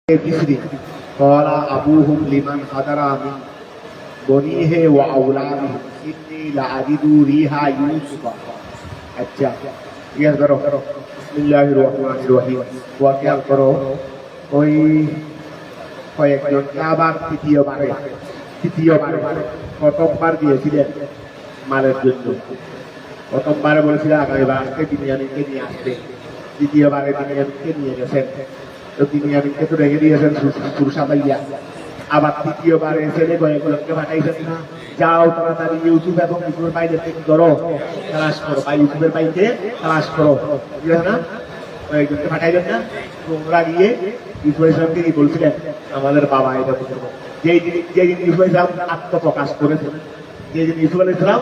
मिस्री क़ाल अबूहुम लिमन हदरा मिन बनीहि व औलादिहिम इन्नी लअजिदु रिहा यूसुफ। अच्छा ये करो बिस्मिल्लाहिर रहमानिर रहीम वाक़या करो ওই কয়েকজনকে আবার তৃতীয়বারে প্রথমবার দিয়েছিলেন মালের জন্য। প্রথমবারে বলেছিলেন আগামীবার আসতে বিনিয়ামিনকে নিয়ে আসবে, দ্বিতীয়বারে বিনিয়ামিনকে নিয়ে গেছেন, তো বিনিয়ামিনকে তো রেখে দিয়েছেন পুরুষা পাইয়া। আবার তৃতীয়বারে ছেলে কয়েকজনকে পাঠাইছেন না, যাও তাড়াতাড়ি ইউসুফ এবং ইউসুফের বাইরে থেকে ধরো, তালাশ করো, বা ইউসুফের বাইরে তালাশ করো, বুঝলেন না? কয়েকজনকে পাঠাইলেন না, তোমরা গিয়ে ইউসুফ ইসলামকে কি বলছিলেন, আমাদের বাবা এটা বুঝবো। যেদিন ইউসুফ ইসলাম আত্মপ্রকাশ করেছেন, যেদিন ইউসুফ ইসলাম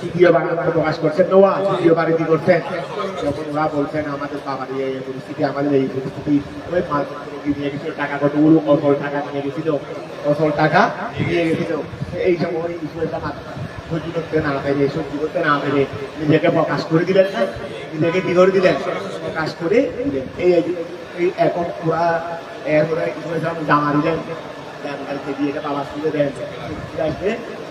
তৃতীয়বার আত্মপ্রকাশ করছেন, নোয়া তৃতীয়বারে কি করছেন, যখন ওরা বলছেন আমাদের বাবার এই পরিস্থিতি, আমাদের এই পরিস্থিতি, ওই মাল নিয়ে গেছিল, টাকা কতগুলো অসল টাকা নিয়ে গেছিল, অসল টাকা নিয়ে গেছিল। এই সময় ইউসুফ ইসলাম সহ্য করতে না পেরে, সহ্য করতে না পেরে নিজেকে প্রকাশ করে দিলেন না, নিজেকে কি করে দিলেন, প্রকাশ করে দিলেন। এই এখন পুরা এরপরে ইউসুফ ইসলাম জামা দিলেন, দিয়ে বাবা তুলে দেন,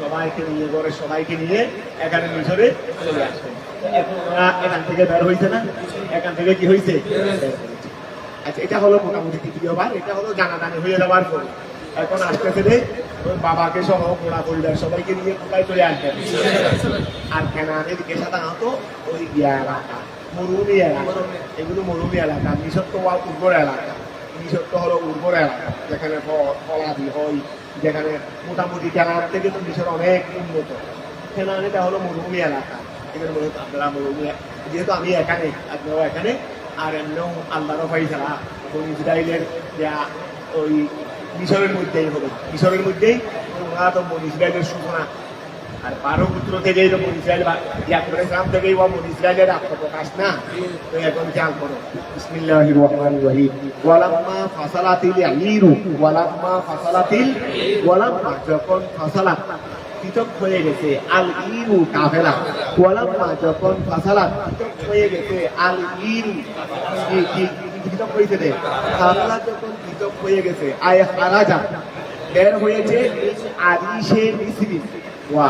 সবাইকে নিয়ে ঘরে সবাইকে নিয়ে এখানে মিশরে চলে আসবেন। এখন ওরা এখান থেকে বের হয়েছে না, এখান থেকে কি হয়েছে। আচ্ছা এটা হলো মোটামুটি তৃতীয়বার, এটা হলো জানাজানি হয়ে যাওয়ার পর। এখন আসতেছে রে ওই বাবাকে সহ পোড়া পরিবার সবাইকে নিয়ে কোথায় চলে আসবেন, আর কেনানের দিকে সাধারণত ওই এলাকা মরুভূমি এলাকা, এগুলো মরুভূমি এলাকা, মিশর তো উর্বর এলাকা, মিশর তো হলো উর্বর এলাকা, যেখানে ফলাদি হয়, যেখানে মোটামুটি কেনার থেকে তো মিশর অনেক উন্নত। কেনান এটা হলো মরুভূমি এলাকা, এখানে মূলত আপনারা মরুভূমি, যেহেতু আমি এখানে আপনারাও এখানে, আর এমনিও আল্লাহর ফাইসালা ইসরায়েলের দেয়া ওই মিশরের মধ্যেই হবে, মিশরের মধ্যেই ওরা তো ইসরায়েলের সূচনা, আর 12 পুত্র থেকেই তো ইসরায়েল ইয়াকুব ইসলাম থেকেই ইসরায়েলের আত্মপ্রকাশ না। তো এখন খেয়াল করো, বিসমিল্লাহির রহমানির রহিম ওয়ালাম্মা ফাসালাতিল ঈরু ওয়ালাম্মা যখন ফাসালাত পৃথক হয়ে গেছে, আল ঈরু কাফেলা, ওয়ালাম্মা যখন ফাসালাত পৃথক হয়ে গেছে, আল ঈরু কি পৃথক হয়েছে রে, কাফেলা যখন পৃথক হয়ে গেছে, আয় খারাজা বের হয়েছে, আরিশে মিসরি, ওয়া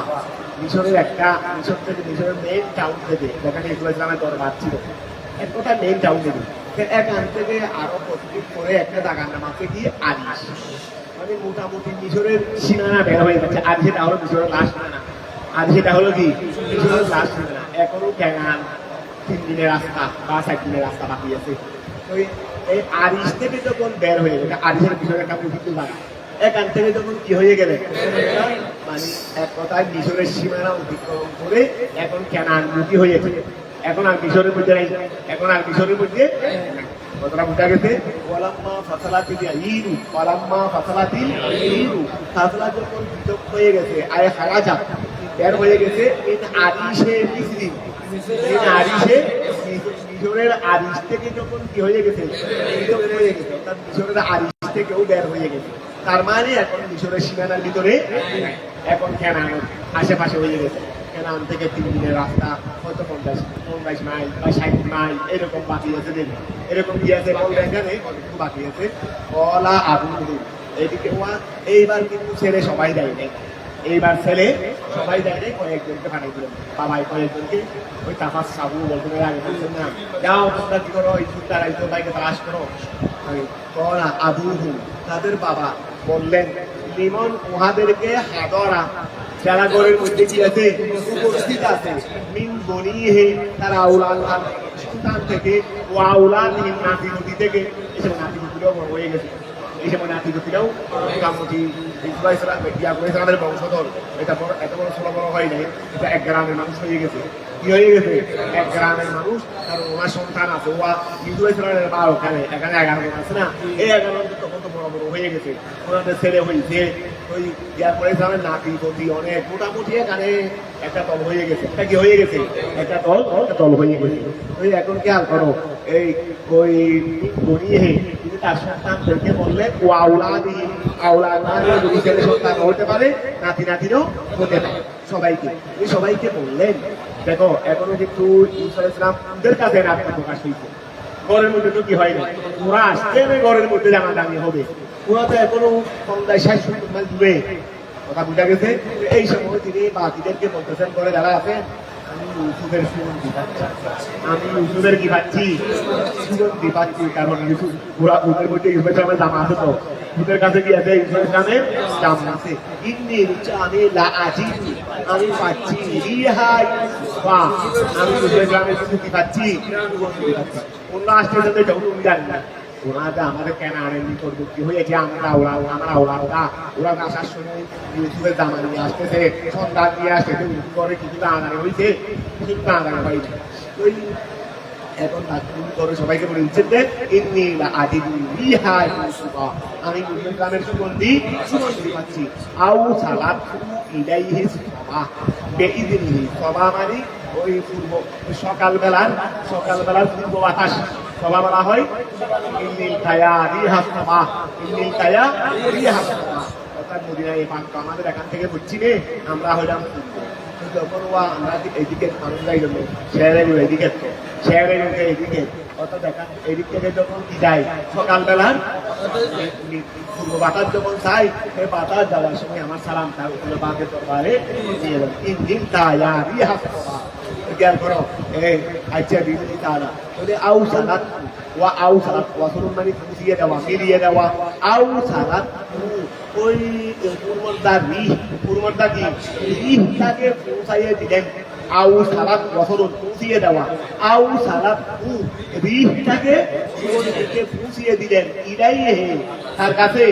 মিশরের একটা, মিশর থেকে মিশরের মেইন টাউন থেকে, যেখানে ইসুফ ইসলামের দরবার ছিল, এক কথা মেইন টাউন থেকে, এখান থেকে আরো প্রতিদিন করে একটা জায়গার নাম আছে কি আরিশ, মানে মোটামুটি মিশরের সীমানা বের হয়ে যাচ্ছে। আর সেটা হলো মিশরের লাস্ট সীমানা, আর সেটা হলো কি মিশরের লাস্ট সীমানা। এখনো ক্যাঙ্গান 3 দিনের রাস্তা বা 4 দিনের রাস্তা বাকি আছে। তো এই আরিশ থেকে যখন বের হয়ে গেছে, আরিশের মিশরের একটা প্রসিদ্ধ জায়গা, এখান থেকে যখন কি হয়ে গেলে, মানে এক কথায় মিশরের সীমানা অতিক্রম করে এখন কেনানমুখী হয়েছে। এখন আর মিশরের মধ্যে নাই, এখন আর মিশরের মধ্যে কথাটা বুঝা গেছে। ওয়ালাম্মা ফাসালাতিল ঈরু, ওয়ালাম্মা ফাসালাতিল ঈরু, ফাসলা যখন পৃথক হয়ে গেছে, আয় খারাজা বের হয়ে গেছে, ইন আরিশে মিসরি, ইন আরিশে মিশরের আরিশ থেকে যখন কি হয়ে গেছে, পৃথক হয়ে গেছে, অর্থাৎ মিশরের আরিশ থেকেও বের হয়ে গেছে। তার মানে এখন মিশরের সীমানার ভিতরে, এখন কেনান আশেপাশে হয়ে গেছে। কেনান থেকে 3 দিনের রাস্তা, হয়তো 50 মাইল বা 60 মাইল এরকম বাকি আছে, দেবে এরকম কি আছে এখানে কতটুকু বাকি আছে। কলা আবু এদিকে এইবার কিন্তু ছেলে সবাই দেয় নাই, এইবার ছেলে সবাই দেয় নাই, কয়েকজনকে পাঠিয়ে দিলেন বাবাই, কয়েকজনকে ওই তাফাস সাবু বলতে আগে বলছেন না, যাও তোমরা কি করো, ইসুফ তারা ইসুফ ভাইকে তালাশ করো। কলা আবু তাদের বাবা বললেন, লিমন উহাদেরকে হাদরা যারা ঘরের মধ্যে কি আছে উপস্থিত আছে, মিন বনিহি তারা আওলাদ সন্তান থেকে, ও আওলাদিহিম নাতি নতি থেকে, এসব নাতি নতিরাও বড় হয়ে গেছে, এই সময় নাতি নতিরাও মোটামুটি ইসুফ ইসলামের বংশধর, এটা বড় এত বড় ছোট বড় হয় নাই, এটা এক গ্রামের মানুষ হয়ে গেছে। কি হয়ে গেছে, এক গ্রামের মানুষ, কারণ ওনার সন্তান আছে, ওয়া ইসুফ ইসলামের 12, এখানে 11 জন আছে না, এই 11 জন তখন তো বড় বড় হয়ে গেছে, ওনাদের ছেলে হয়েছে, ওই ইয়াকুব ইসলামের নাতি পতি অনেক, মোটামুটি এখানে একটা দল হয়ে গেছে। এটা কি হয়ে গেছে, একটা দল হয়ে গেছে। ওই এখন খেয়াল করো, এই ওই বনিহি তিনি তার সন্তানদেরকে বললেন, ও আওলাদিহিম, আওলাদ মানে যদি ছেলে সন্তান হতে পারে, নাতি নাতিরও হতে পারে, সবাইকে বললেন। দেখো এখনো কিন্তু ইসুফ ইসলামদের কাছে আত্মপ্রকাশ হয়েছে, ঘরের মধ্যে তো কি হয় না, ওরা আসতে ঘরের মধ্যে জানা দামি হবে, ওরা তো এখনো সন্ধ্যায় 60-70 মাইল দূরে। কথা বুঝা গেছে? এই সময় তিনি বাকিদেরকে বলতেছেন, করে যারা আছে, আমি ইউসুফের সুগন্ধি পাচ্ছি, আমি ইউসুফের কি পাচ্ছি, সুগন্ধি পাচ্ছি। কারণ ওরা ওদের মধ্যে ইউসুফের সামনে জামা আছে, তো ওদের কাছে কি আছে, ইউসুফের সামনে জামা আছে। ইন্নি আমি আমি পাচ্ছি রিহা ইউসুফা, আমি ইউসুফের গ্রামে কি পাচ্ছি, সুগন্ধি পাচ্ছি। অন্য আসতে এটা উনি জানি না, ওরা যে আমাদের কেন আনেননি করবো কি হয়েছে, আমরা ওরা আসার সময় ইউসুফের জামা নিয়ে আসতেছে, সন্ধ্যা নিয়ে আসতেছে, করে কিছু আনারে হয়েছে, কিছু আনারে হয়েছে। ওই এখন করে সবাইকে বলে দিচ্ছেন যে আমি গ্রামের সুগন্ধি পাচ্ছি। আউ সালাদ ইলাইহি সবা বেইদিনি, সবা মানে ওই পূর্ব সকালবেলার পূর্ব বাতাস সবা বলা হয়। ইন্নিল কায়া রিহা সবা, ইন্নিল কায়া রিহা সবা, অর্থাৎ মদিনা এই পাঁচ আমাদের এখান থেকে বুঝছি নে, আমরা হইলাম যখন আমরা এদিকে মানুষ যাই জন্য শেয়ারের এদিকে, শেয়ারের এদিকে, অর্থাৎ এখন এদিক থেকে যখন কি যায় সকালবেলার পূর্ব বাতাস যখন চাই, সেই বাতাস যাওয়ার সময় আমার সালাম তার উপরে বাঁধে দরবারে নিয়ে যাবে। ইন্দিন তায়া রিহা সবা, খেয়াল করো, আচ্ছা দিদি তারা আউ সালাত ওয়া আউ সালাত ওয়াসরুন মানে ফুসিয়ে দেওয়া, মিলিয়ে দেওয়া। আউ সালাত ওই পূর্বদা কি রিহটাকে পৌঁছাইয়ে দিলেন। আউ সালাত ওয়াসরুন পৌঁছিয়ে দেওয়া, আউ সালাত রিহটাকে পৌঁছিয়ে দিলেন ইলাইহি তার কাছে,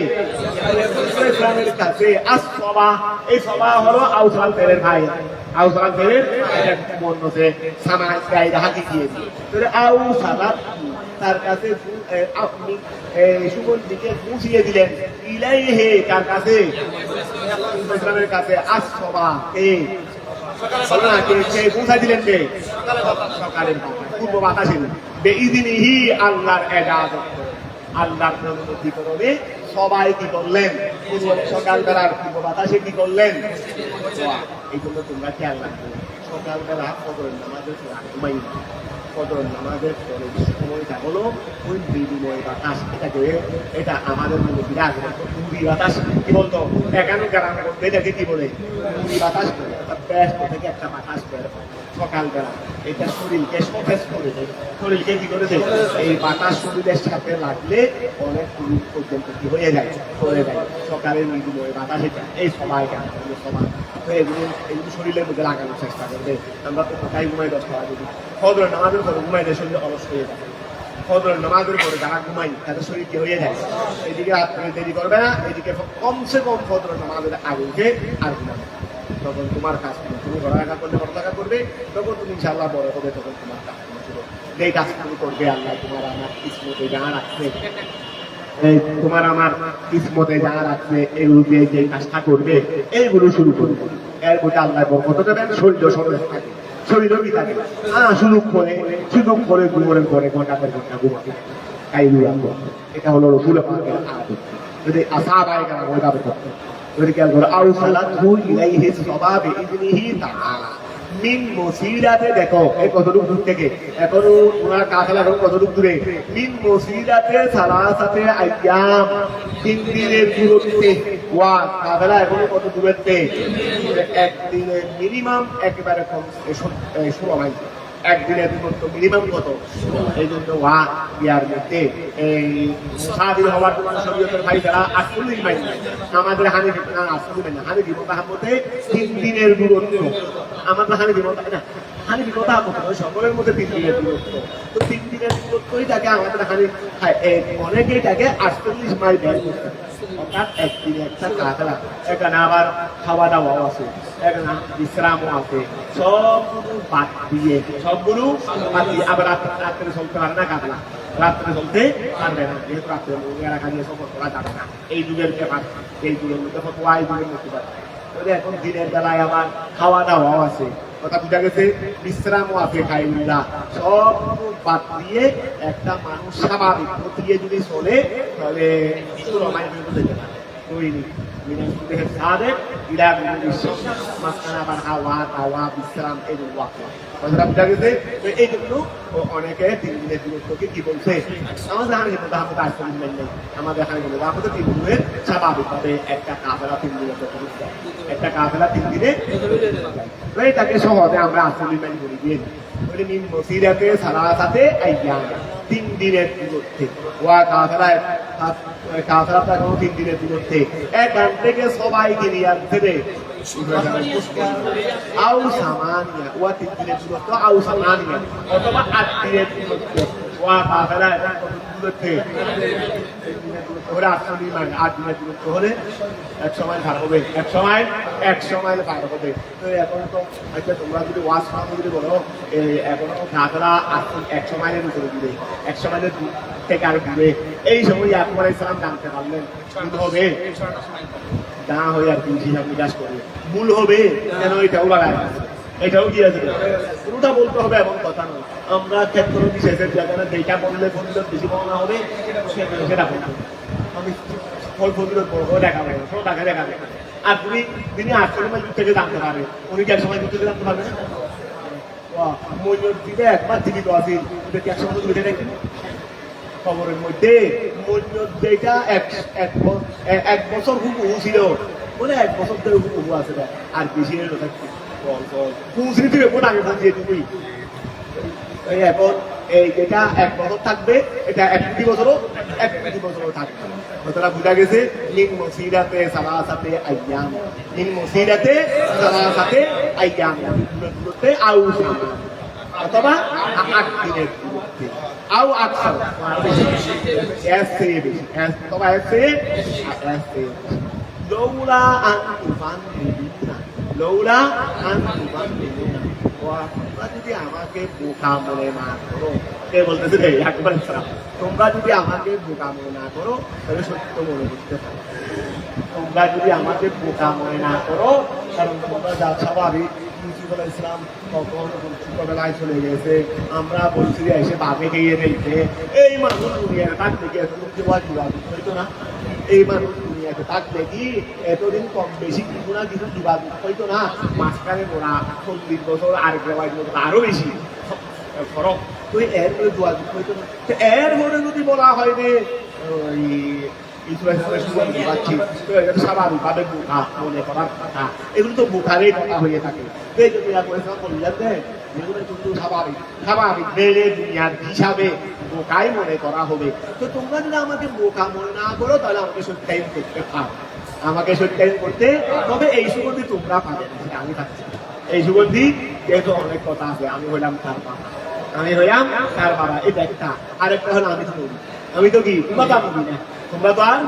ইসলামের কাছে। আসবা, এই সবা হলো আউ সালাত তেরের ভাই, আউ সালাত তেরের মন্নতে সামাই গায়দা হাকি দিয়েছি। আউ সালাত তার কাছে আপনি সুগন্ধিকে পৌঁছিয়ে দিলেন ইলাইহি তার কাছে, ইসলামের কাছে। আসবা কে পৌঁছাই দিলেন, কে সকালের পূর্ব বাতাসে বেইদিনিহি, আল্লাহর ইজাজত, আল্লাহর অনুমতি করলে সবাই কি করলেন, সকালবেলার পূর্ব বাতাসে কি করলেন। এই জন্য তোমরা খেয়াল রাখবে, সকালবেলা ফজরের নামাজের ঘুমাই, ফজরের নামাজের পরে সময়টা হলো ওই বিনিময় বাতাস, এটা আমাদের মধ্যে বিরাট মুড়ি বাতাস কি বলতো, এখানে গ্রামের মধ্যে এটাকে কি বলে, মুড়ি বাতাস বলে। অর্থাৎ ব্যস্ত থেকে একটা বাতাস বের হয় সকালবেলা, এটা শরীরকে সতেজ করে দেয়, শরীরকে কি করে দেয়, এই বাতাস শরীরের সাথে লাগলে অনেক রূপ পর্যন্ত কি হয়ে যায়, চলে যায়। সকালের বিনিময় বাতাস এটা, এই সময়টা সময় এগুলো শরীরের মধ্যে লাগানোর চেষ্টা করবে। আমরা তো কোথায় ঘুমাই 10টা বাজে, ফজরের নামাজের পরে ঘুমাইলে শরীর অলস হয়ে যায়, ফজরের নামাজের পরে যারা ঘুমাই তাদের শরীর কি হয়ে যায়। এদিকে রাত্রে দেরি করবে না, এদিকে কমসে কম ফজরের নামাজের আগে উঠে আর ঘুমাবে, তখন তোমার কাজ তুমি পড়ালেখা করলে পড়ালেখা করবে, তখন তুমি ইনশাআল্লাহ বড় হবে, তখন তোমার কাজ শুরু যেই কাজ তুমি করবে আল্লাহ তোমার আমার কিসমতে যা রাখছে, তোমার আমার কিসমতে যা রাখছে এগুলো দিয়ে যে কাজটা করবে এইগুলো শুরু করবে। এর মধ্যে আল্লাহ বরকত দেবেন, শরীর সতেজ থাকে, শরীরও কি থাকে, সুযোগ করে ঘুমোরের পরে ঘন্টার ঘন্টা ঘুমাবে, এটা হলো রসুল পাকের আদত। যদি আসাবায়ে কেরাম ওইভাবে করতে, যদি খেয়াল করো আউ সালাতু ইলাইহি সবা বিইذনিহি তাআলা মিন মসিরাতে, দেখো এই কতটুকু দূর থেকে, এখন ওনার কাফেলা কতটুকু দূরে, মিন মসিরাতে সালাসাতে আইয়াম, 3 দিনের দূরত্বে। ওয়া কাফেলা এখন কত দূরত্বে, একদিনের মিনিমাম একেবারে কম 16 মাইল, একদিনের দূরত্ব মিনিমাম কত। এই জন্য ওয়া ইয়ার মধ্যে এই মুসাফির হওয়ার জন্য শরীয়তের ভাই যারা 48 মাইল, আমাদের হানিফি না 48 মাইল, হানিফি মতে 3 দিনের দূরত্ব, আমাদের হানিফি মতে না, হানিফি কথা সকলের মধ্যে 3 দিনের দূরত্ব। তো 3 দিনের দূরত্বই থাকে আমাদের অনেকেই থাকে 48 মাইল বের করতে। অর্থাৎ একদিনে একটা কাফেলা, এখানে আবার খাওয়া দাওয়াও আছে, এখানে বিশ্রামও আছে, সবগুলো বাদ দিয়ে আবার রাত্রে চলতে পারে না কাফেলা, রাত্রে চলতে পারবে না, যেহেতু রাত্রে এলাকা নিয়ে সফর করা যাবে না। এই যুগের ব্যাপার, এই যুগের মধ্যে ফতোয়া, এই যুগের মধ্যে পারে। এখন দিনের বেলায় আবার খাওয়া দাওয়াও আছে, কথা বুঝা গেছে, বিশ্রামও আছে, খাইলা সব বাদ দিয়ে একটা মানুষ স্বাভাবিক দিয়ে যদি চলে তাহলে 16 মাইল পর্যন্ত যেতে পারে। দৈনিক মিনাল সুদেহের সাদেক ইলা বিশ্ব মাসখানা আবার হাওয়া তাওয়া বিশ্রাম এগুলো ওয়াক্ত কথাটা বুঝা গেছে। তো এই জন্য অনেকে 3 দিনের দূরত্বকে কি বলছে আমাদের এখানে কিন্তু আমাদের আসলে নেই আমাদের এখানে বলে আমাদের 3 দিনের স্বাভাবিকভাবে একটা কাফেলা 3 দিনের দূরত্ব একটা কাফেলা 3 দিনে তো এটাকে সহজে আমরা আসলে মেনে করি দিয়ে বলে মিন মসিরাতে সালাসাতে আইয়াম 3 দিনের দূরত্বে ওয়া কাফেলা কোনো 3 দিনের দূরত্বে এখান থেকে সবাইকে নিয়ে আসবে আউ সামানিয়া ওয়া 3 দিনের দূরত্ব আউ সামানিয়া অথবা 8 দিনের দূরত্ব ওয়া কাফেলা দূরত্বে ওরা 8 দিনের দূরত্ব হলে 100 মাইল পার হবে 100 মাইল পার হবে। তো এখন তো আচ্ছা তোমরা যদি ওয়াজ ফার্ম যদি বলো এখনো কাফেলা 100 মাইলের উপরে দূরে 100 মাইলের দূর থেকে আর দূরে এই সময় ইয়াকুব আলাইহিস সালাম জানতে পারলেন ভুল হবে যা হয় আর কি হিসাব নিকাশ করে ভুল হবে কেন এটাও লাগায় এটাও দিয়ে দেবে কোনটা বলতে হবে এমন কথা নয়। আমরা ক্ষেত্র বিশেষের জায়গায় যেটা বললে ফজিলত বেশি বলা হবে সেটা বলবো আমি ফল ফজিলত বলবো দেখাবে সব টাকা দেখাবে আর তিনি 8 মাইল দূর থেকে জানতে পারবে উনি কি 100 মাইল দূর থেকে জানতে পারবে না মজুর দিবে একবার জীবিত আছে ওটা কি 100 মাইল দূরে দেখেন খবরের মধ্যে মজুর যেটা এক বছর হুকু ছিল বলে 1 বছর ধরে হুকু আছে আর বেশি এখন এই যেটা 1 বছর থাকবে এটা 1 বছরও 1 বছরও থাকবে কথাটা বুঝা গেছে। মিন মসিরাতে সালাসাতে আইয়াম মিন মসিরাতে সালাসাতে আইয়াম দূরত্বে আউ সামান অথবা 8 দিনের দূরত্বে আউ আকসার এসে বেশি অথবা এসে লৌলা আন তুফান্নিনা লৌলা আন তুফান্নিনা তোমরা যদি আমাকে বোকা মনে না করো কে বলতেছে রে ইয়াকুব আলাইহিস সালাম তোমরা যদি আমাকে বোকা মনে না করো তাহলে সত্য মনে করতে পারো তোমরা যদি আমাকে বোকা মনে না করো কারণ তোমরা যা স্বাভাবিক ইউসুফ আলাইহিস সালাম তখন ছোটবেলায় চলে গেছে আমরা বলছি যে এসে বাপে খেয়ে নিয়েছে এই মানুষ দুনিয়ার কাছ থেকে এতদিন কি হইতো না এই মানুষ দুনিয়াতে থাকলে কি এতদিন কম বেশি কিছু না কিছু যোগাযোগ হইতো না মাঝখানে ওরা 40 বছর আরেক আরো বেশি ফরক তো এর মধ্যে যোগাযোগ হইতো না এর মধ্যে যদি বলা হয় যে স্বাভাবিকভাবে বোকা মনে করার কথা এগুলো তো বোকারই কথা হয়ে থাকে এই জন্য বললেন যেগুলো কিন্তু স্বাভাবিক বেড়ে দুনিয়ার হিসাবে বোকাই মনে করা হবে। তো তোমরা যদি আমাকে বোকা মনে না করো তাহলে আমাকে সত্যায়ন করতে পারো আমাকে সত্যায়ন করতে তবে এই সুগন্ধি তোমরা পাবে আমি থাকছি এই সুগন্ধি যেহেতু অনেক কথা আছে আমি হইলাম তার বাবা এটা একটা আরেকটা হলো আমি তো কি কথা বলি না তোমরা তো আর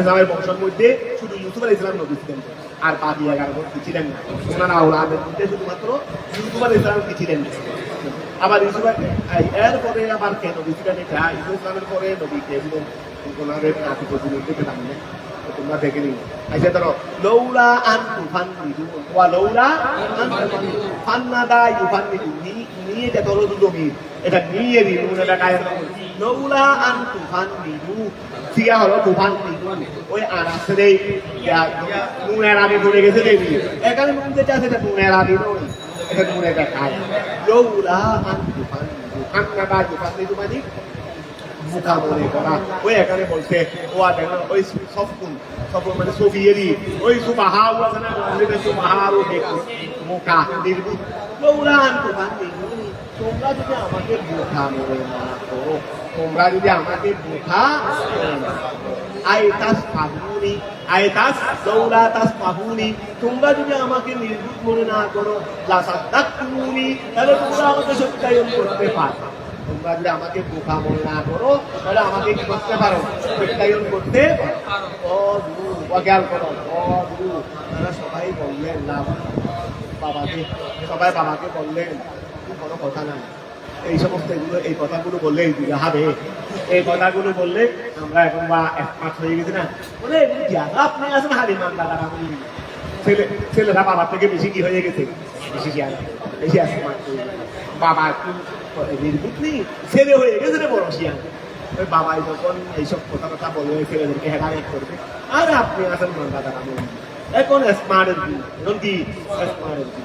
ইসলামের বংশের মধ্যে শুধু ইউসুফ আলাইহিস সালাম নবী ছিলেন আর বাকি 11 জন ছিলেন না ওনারা আওলাদের মধ্যে শুধুমাত্র ইউসুফ আলাইহিস সালাম ছিলেন আবার ইউসুফ এরপরে আবার কে নবী ছিলেন এটা ইউসুফ ইসলামের পরে নবী কে ছিলেন ওনাদের নাতি পর্যন্ত পেলাম না তোমরা দেখে নিন আচ্ছা ধরো লৌলা আন তুফান্নিদু ওয়া লৌলা আন ফান্নাদা ইউফান্নিদু নিয়ে যত হলো জমি এটা নিয়ে দিন এটা কায়ের লৌলা আন তুফান্নিদু সিয়া হলো তুফান্নিদু ওই আনাসরে নুনের আবি পড়ে গেছে দেখি এখানে নুন যেটা আছে এটা নুনের আবি নয় এটা নুনের কায় লৌলা আন তুফান্নিদু ফান্নাদা ইউফান্নিদু মানে মুখা মনে করা ওই এখানে বলছে ও দেখো ওই সফকুন মানে সোভিয়েরি ওই সুবাহাউ আছে না সুবাহাউ মুখা নির্বুত লৌলান তোমরা যদি আমাকে মুখা মনে না করো তোমরা যদি আমাকে মুখা আইতাস লৌলা তাস পাহুনি তোমরা যদি আমাকে নির্বুত মনে না করো লাসাদ্দাকুনি তাহলে তোমরা আমাকে সত্যায়ন করতে পারো তোমরা যদি আমাকে বোকা মনে না করো তাহলে আমাকে কি করতে পারো সত্যায়ন করতে অজ্ঞান করো তারা সবাই বললেন না বাবাকে বললেন কোনো কথা নাই এই সমস্ত এই কথাগুলো বললে হবে এই কথাগুলো বললে আমরা এখন বা একমাস হয়ে গেছি না বলে আপনি আছেন হালিমান দাদা ছেলেরা বাবার থেকে বেশি কি হয়ে গেছে বেশি আছে বাবা নির্বুত নেই ছেলে হয়ে গেছে রে বড় শিয়ান ওই বাবাই যখন এইসব কথা বলবে ছেলেদেরকে হেদায়ত করবে, আর আপনি আছেন মান্দা দ্বারা এখন স্মার্টের কি এখন কি স্মার্টের কি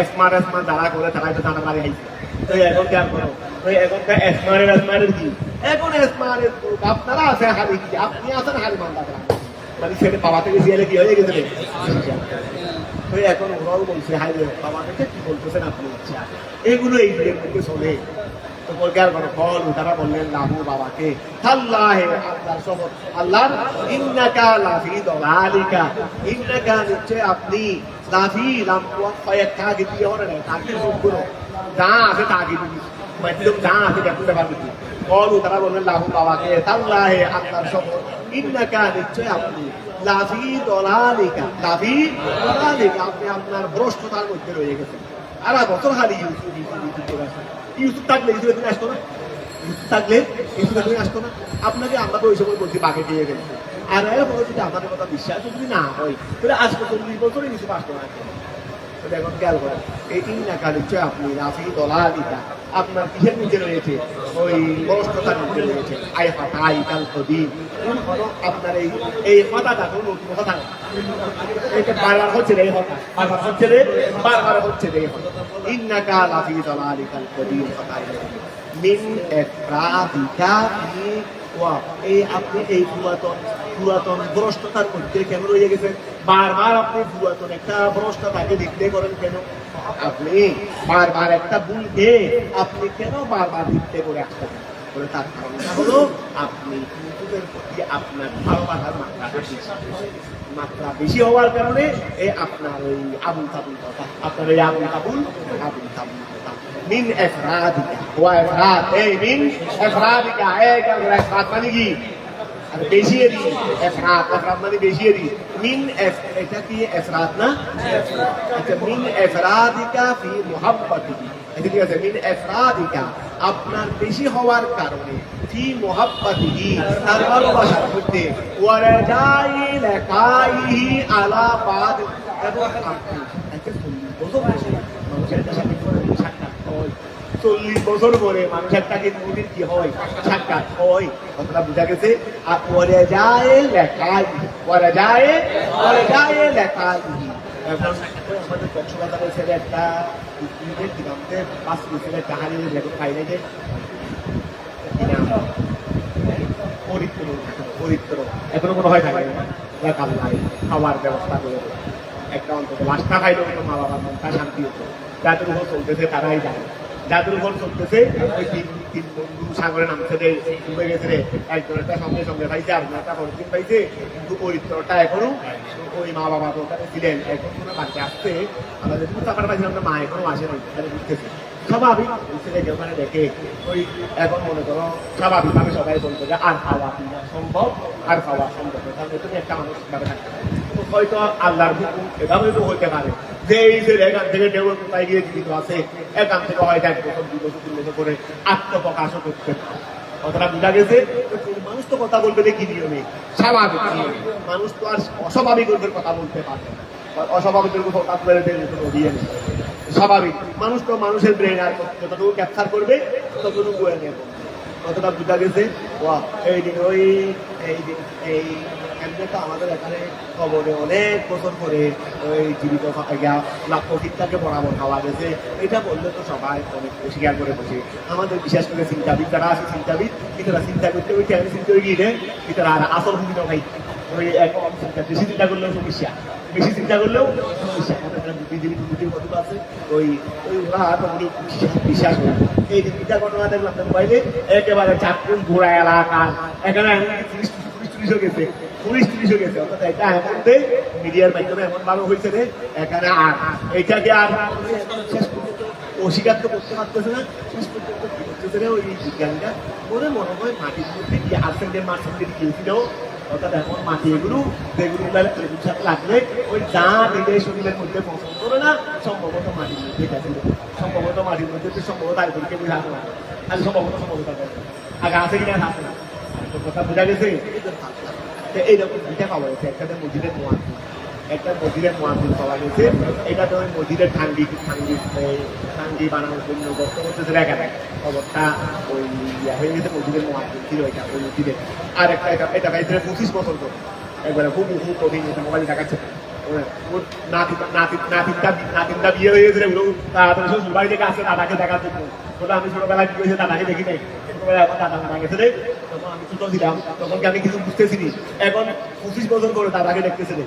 স্মার্ট যারা করে তারাই তো দাঁড়া মারি হাইছে। তো এখন কেন করো ওই এখনকার স্মার্টের কি এখন স্মার্টের আপনারা আছেন হারি কি আপনি আছেন হারি মান্দা দ্বারা মানে ছেলে বাবা থেকে জিয়ালে কি হয়ে গেছে ওই এখন ওরাও বলছে হাই বাবা থেকে কি বলতেছেন আপনি এগুলো এই দিনের মধ্যে চলে। তো বলকার কোনো ফল তারা বললেন লাভু বাবাকে আল্লাহে আল্লাহর শপথ আল্লাহর ইন্নাকা লাফি দালালিকা ইন্নাকা নিশ্চয় আপনি লাফি লামপুয়া কয়েক টাকা দিয়ে হরে না তাকে গুলো যা আছে তাকে দিবি মাধ্যম যা আছে দেখতে পারবি ফল তারা বললেন লাভু বাবাকে আল্লাহে আল্লাহর শপথ ইন্নাকা নিশ্চয় আপনি লাফি দালালিকা লাফি দালালিকা আপনি আপনার ভ্রষ্টতার মধ্যে রয়ে গেছেন। আর বছর খালি ইউসুফ থাকলে ইউসুফের দিন আসতো না, ইউসুফ থাকলে ইউসুফের দিন আসতো না। আপনাকে আমরা তো ওই সময় বলছি বাঘে দিয়ে গেছি, আর বলে যদি আমাদের কথা বিশ্বাস যদি না হয় তাহলে আজকে 40 বছরে ইউসুফ আসতো না। এখন খেয়াল করেন এই ইন্নাকা নিশ্চয় আপনি লাফি দালালিকা আপনার কিসের নিচে রয়েছে ওই ভ্রষ্টতার নিচে রয়েছে। আই ফাতা আই কাল কদিন আপনার এই কথাটা কোনো নতুন কথা না, এটা বারবার হচ্ছে রে কথা বারবার হচ্ছে রে বারবার হচ্ছে রে ইন্নাকা লাফি দালালিকাল কদিন ফাতাই মিন ইফরাদিকা ওয়া এই আপনি এই পুরাতন ভ্রষ্টতার মধ্যে কেন রয়ে গেছেন? বারবার আপনি পুরাতন একটা ভ্রষ্টতাকে দেখতে করেন কেন? আপনি বারবার একটা ভুলকে আপনি কেন বারবার দেখতে করে আসতেন? তার কারণটা হলো আপনি ইউটিউবের প্রতি আপনার ভালোবাসার মাত্রা বেশি হওয়ার কারণে এই আপনার ওই আবুল তাবুল কথা আপনার ওই আবুল তাবুল কথা মিন ইফরাদিকা ওয়া ইফরাদ এই মিন ইফরাদিকা এই কারণে ইফরাদ মানে কি আর বেশিয়ে দি ইফরাদ মানে বেশিয়ে দি মিন এটা কি ইফরাদ না আচ্ছা মিন ইফরাদিকা ফি মুহাব্বাতিহি এটা কি আছে মিন ইফরাদিকা আপনার বেশি হওয়ার কারণে ফি মুহাব্বাতিহি তার ভালোবাসার মধ্যে ওয়া রাজাই লাকাইহি আলা বাদ এবং আপনি একটা 40 বছর পরে মানুষের তাকে নদীর কি হয় সাক্ষাৎ হয় কথাটা বোঝা গেছে। আর পরে যায় লেখাই পরে যায় লেখাই আমাদের কক্সবাজারের ছেলে একটা দিগন্তে 5 বছরের কাহানি রেকর্ড পাই নাই যে পরিত্র এখনো কোনো হয় থাকে লেখার নাই খাওয়ার ব্যবস্থা করে একটা অন্তত লাশটা খাইলেও তো মা বাবার মনটা শান্তি হতো। যাদের উপর চলতেছে তারাই জানে যাদের উপর চলতেছে ওই তিন বন্ধু সাগরে নামছে রে ডুবে গেছে রে একজনেরটা সঙ্গে সঙ্গে পাইছে আরেকজনেরটা পরের পাইছে কিন্তু পরিত্রটা এখনো ওই মা বাবা ওখানে ছিলেন এখন কোনো বাচ্চা আসছে আমাদের চাপার পাইছে আমরা মা এখনো আসে নাই তাহলে বুঝতেছে স্বাভাবিক ছেলেকে ওখানে দেখে ওই এখন মনে করো স্বাভাবিকভাবে সবাই বলতো যে আর খাওয়া সম্ভব আর খাওয়া সম্ভব তাহলে তুমি একটা মানুষ ভাবে থাকতে পারে হয়তো আল্লাহর হুকুম এভাবে তো হইতে পারে যে এই ছেলে এখান থেকে ঢেউ কোথায় গিয়ে জীবিত আছে এখান থেকে হয়তো 1 বছর 2 বছর 3 বছর করে আত্মপ্রকাশও করতে পারে। কথাটা বোঝা গেছে। মানুষ তো কথা বলবে কি নিয়মে স্বাভাবিক মানুষ তো আর অস্বাভাবিক কথা বলতে পারে না, অস্বাভাবিক কথা বলে কোনো দিয়ে নেই স্বাভাবিক মানুষ তো মানুষের ব্রেন আর যতটুকু ক্যাপচার করবে ততটুকু বয়ে নেব। কতটা বোঝা গেছে। এই দিন ওই এই দিন এই তো আমাদের এখানে খবরে অনেক বছর পরে ওই জীবিত প্রতীকটাকে বরাবর খাওয়া গেছে। এটা বললে তো সবাই অনেক স্বীকার করে বসে আমাদের বিশেষ করে চিন্তাবিদ যারা আছে চিন্তাবিদ এটারা চিন্তা করতে ওই টাইমে চিন্তা হয়ে গিয়ে এটারা আর আসল ভূমিকা ভাই ওই এখন বেশি চিন্তা করলেও সমস্যা বেশি চিন্তা করলেও সমস্যা বুদ্ধিজীবী কত আছে ওই ওই ওরা তখন বিশ্বাস করে এই যে দুইটা ঘটনা দেখলাম মোবাইলে একেবারে চাঁদপুর ঘোড়া এলাকা এখানে পুলিশ গেছে অর্থাৎ এটা এখন মিডিয়ার মাধ্যমে এমন ভালো হয়েছে রে এখানে আর এইটাকে আর শেষ পর্যন্ত অস্বীকার তো করতে পারতেছে না। শেষ পর্যন্ত কি করতেছে রে ওই বিজ্ঞানীরা মনে হয় মাটির মধ্যে কি আর্সেন্টের মার্সেন্টের গিয়েছিল অর্থাৎ এখন মাটি এগুলো যেগুলোর সাথে লাগলে ওই যা নিজের শরীরের মধ্যে পছন্দ করে না সম্ভবত মাটির মধ্যে গেছিল সম্ভবত মাটির মধ্যে সম্ভবত আরেকজনকে বোঝাতে না আমি সম্ভবত আগে আছে কিনা থাকে না কথা বোঝা গেছে। এইরকম দুইটা পাওয়া গেছে একটাতে মসজিদের নোয়া একটা মসজিদের মুয়াজ্জিন পাওয়া গেছে। এটা তো ওই মসজিদের ঠাঙ্গি বানানোর জন্য গর্ত করতেছে এখানে খবরটা ওই হয়ে গেছে মসজিদের মুয়াজ্জিন ছিল এটা ওই মসজিদে। আর একটা এটা পাইছে 25 বছর করে একবারে খুব কঠিন মোবাইল দেখাচ্ছে। নাতিনটা বিয়ে হয়ে গেছে তাড়াতাড়ি শ্বশুর বাড়ি থেকে আসছে দাদাকে দেখার জন্য। বলে আমি ছোটবেলায় কি হয়েছে দাদাকে দেখি নাই, ছোটবেলায় এখন দাদা মারা গেছে রে, তখন আমি ছোট ছিলাম, তখন কি আমি কিছু বুঝতেছিনি। এখন 25 বছর করে দাদাকে দেখতেছে রে,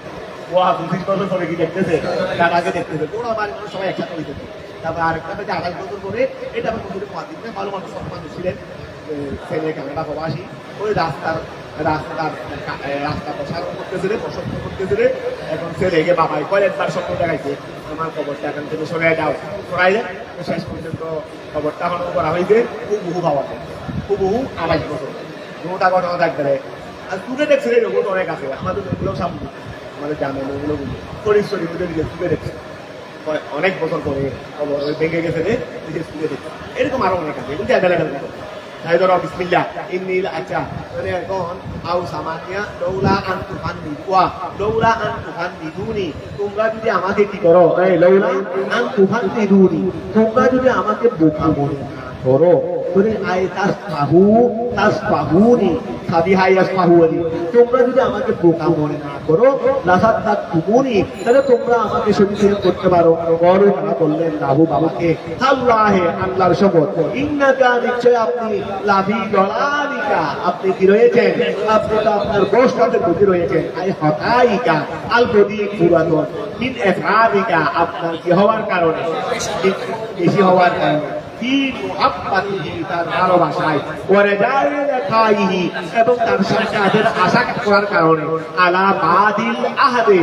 ও 25 বছর করে কি দেখতেছে দাদাকে দেখতেছে। ওরা বাড়ির মানুষ সবাই একসাথে হইতেছে। তারপর আরেকটা থেকে 28 বছর করে এটা আমার মধ্যে ভালো মানুষ সব মানুষ ছিলেন, ছেলে কানাডা প্রবাসী। ওই রাস্তা প্রসারণ করতেছিল, প্রসন্ন করতেছিল। এখন ছেলেকে বাবাই কয়েকবার স্বপ্ন দেখাইছে আমার খবরটা এখান থেকে সরে যাও, সরাই যায়। শেষ পর্যন্ত খবরটা এখন করা হয়েছে বহু পাওয়া যায়, বহু 28 বছর গোটা ঘটনা থাকবে। আর তুলে দেখছে ওগুলো অনেক আছে আমাদের, ওগুলো সামনে আমাদের জানেন ওগুলো পরিশ্রমী নিজে তুলে দেখছে অনেক বছর পরে খবর ওই ভেঙে গেছে রে নিজে তুলে দেখছে। এরকম আরো অনেক আছে, এগুলো অ্যাভেলেবেল তাই ধরো বিসমিল্লাহ ইন্নিল আচ্ছা মানে এখন আউ সামানিয়া লৌলা আন তুফান্নিদুয়া লৌলা আন তুফান্নিদুনি, তোমরা যদি আমাকে কি করো এই লৌলা আন তুফান্নিদুনি, তোমরা যদি আমাকে বোকা মনে না করো তোরে আয় তাসফাহুনি সাবিহাই আসফাহুনি, তোমরা যদি আমাকে বোকা মনে না করো লাসাত্তাক তুমুনি, তাহলে তোমরা আমাকে শরীর করতে পারো। বড় তারা বললেন রাহু বাবাকে আল্লাহে আল্লাহর শপথ ইন্নাকা নিশ্চয় আপনি লাভি দলালিকা, আপনি কি রয়েছেন, আপনি তো আপনার গোষ্ঠীতে গতি রয়েছেন। আই হতাইকা আলবদি পুরাতন মিন এফআলিকা, আপনার কি হওয়ার কারণে বেশি হওয়ার কারণে তার ভালোবাসায় এবং তার সাক্ষাতের আশা করার কারণে আলা বাদিল আহাদে